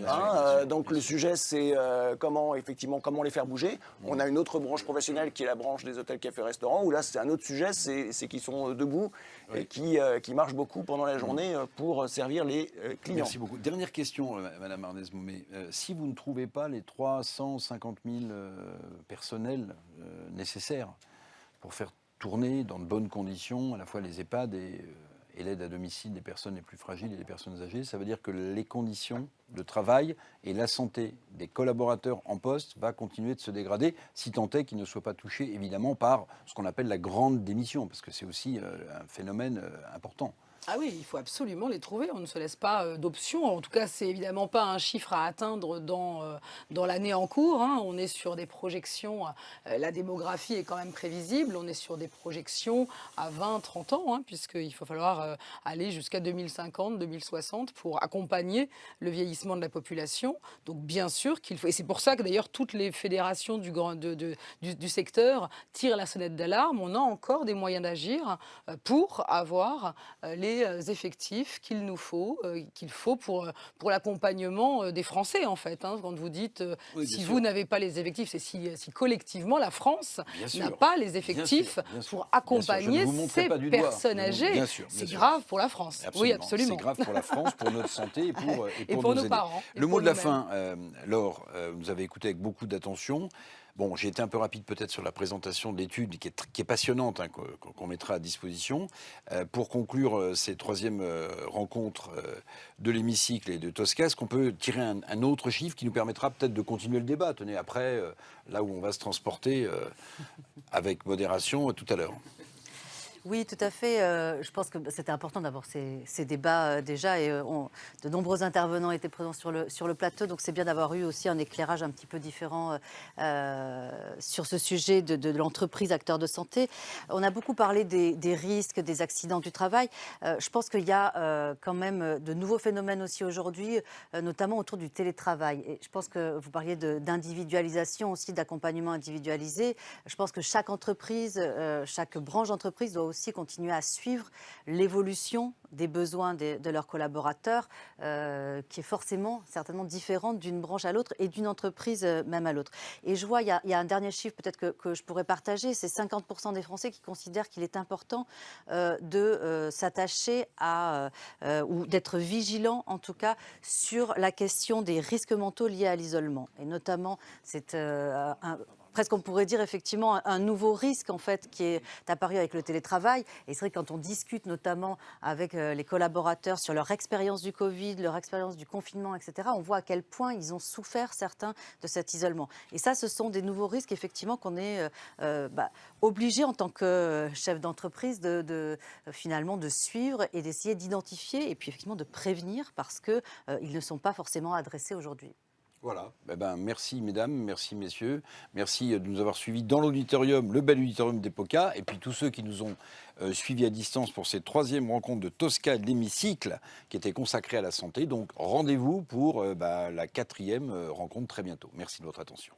Donc le sujet c'est comment les faire bouger. On a une autre branche professionnelle qui est la branche des hôtels, cafés, restaurants, où là c'est un autre sujet, c'est qu'ils sont debout et qui marchent beaucoup pendant la journée pour servir les clients. Merci beaucoup. Dernière question. Madame Arnez-Momé, si vous ne trouvez pas les 350 000 personnels nécessaires pour faire tourner dans de bonnes conditions à la fois les EHPAD et l'aide à domicile des personnes les plus fragiles et des personnes âgées, ça veut dire que les conditions de travail et la santé des collaborateurs en poste va continuer de se dégrader, si tant est qu'ils ne soient pas touchés évidemment par ce qu'on appelle la grande démission, parce que c'est aussi un phénomène important. Ah oui, il faut absolument les trouver. On ne se laisse pas d'options. En tout cas, c'est évidemment pas un chiffre à atteindre dans l'année en cours, hein. On est sur des projections. La démographie est quand même prévisible. On est sur des projections à 20, 30 ans, hein, puisqu'il va falloir aller jusqu'à 2050, 2060 pour accompagner le vieillissement de la population. Donc, bien sûr qu'il faut. Et c'est pour ça que d'ailleurs, toutes les fédérations du secteur tirent la sonnette d'alarme. On a encore des moyens d'agir pour avoir les effectifs qu'il nous faut, pour l'accompagnement des Français, en fait. Hein. Quand vous dites, Oui, si bien vous sûr. n'avez pas les effectifs, c'est si collectivement la France Bien n'a sûr. pas les effectifs Bien sûr. pour Bien sûr. Je ne accompagner vous montrerai ces pas du doigt. personnes âgées. Bien sûr, bien C'est sûr. grave pour la France. Oui, absolument. C'est grave pour la France, pour notre santé et pour, Et pour nos aider. parents, et Le pour mot de la nous-mêmes. fin, Laure, vous avez écouté avec beaucoup d'attention. Bon, j'ai été un peu rapide peut-être sur la présentation de l'étude qui est passionnante, hein, qu'on mettra à disposition. Pour conclure ces troisièmes rencontres de l'hémicycle et de Tosca, est-ce qu'on peut tirer un autre chiffre qui nous permettra peut-être de continuer le débat? Tenez, après, là où on va se transporter avec modération tout à l'heure. Oui, tout à fait. Je pense que c'était important d'avoir ces débats déjà et de nombreux intervenants étaient présents sur le plateau, donc c'est bien d'avoir eu aussi un éclairage un petit peu différent sur ce sujet de l'entreprise acteur de santé. On a beaucoup parlé des risques, des accidents du travail. Je pense qu'il y a quand même de nouveaux phénomènes aussi aujourd'hui, notamment autour du télétravail. Et je pense que vous parliez d'individualisation aussi, d'accompagnement individualisé. Je pense que chaque entreprise, chaque branche d'entreprise doit aussi continuer à suivre l'évolution des besoins de leurs collaborateurs, qui est forcément, certainement différente d'une branche à l'autre et d'une entreprise même à l'autre. Et je vois, il y a un dernier chiffre peut-être que je pourrais partager, c'est 50% des Français qui considèrent qu'il est important de s'attacher à, ou d'être vigilant en tout cas, sur la question des risques mentaux liés à l'isolement. Et notamment, c'est presque on pourrait dire effectivement un nouveau risque en fait qui est apparu avec le télétravail. Et c'est vrai que quand on discute notamment avec les collaborateurs sur leur expérience du Covid, leur expérience du confinement, etc., on voit à quel point ils ont souffert certains de cet isolement. Et ça, ce sont des nouveaux risques effectivement qu'on est obligé en tant que chef d'entreprise finalement de suivre et d'essayer d'identifier et puis effectivement de prévenir parce que ils ne sont pas forcément adressés aujourd'hui. Voilà. Merci mesdames, merci messieurs, merci de nous avoir suivis dans l'auditorium, le bel auditorium d'EPOCA, et puis tous ceux qui nous ont suivis à distance pour cette troisième rencontre de Tosca de l'hémicycle qui était consacrée à la santé. Donc rendez-vous pour la quatrième rencontre très bientôt. Merci de votre attention.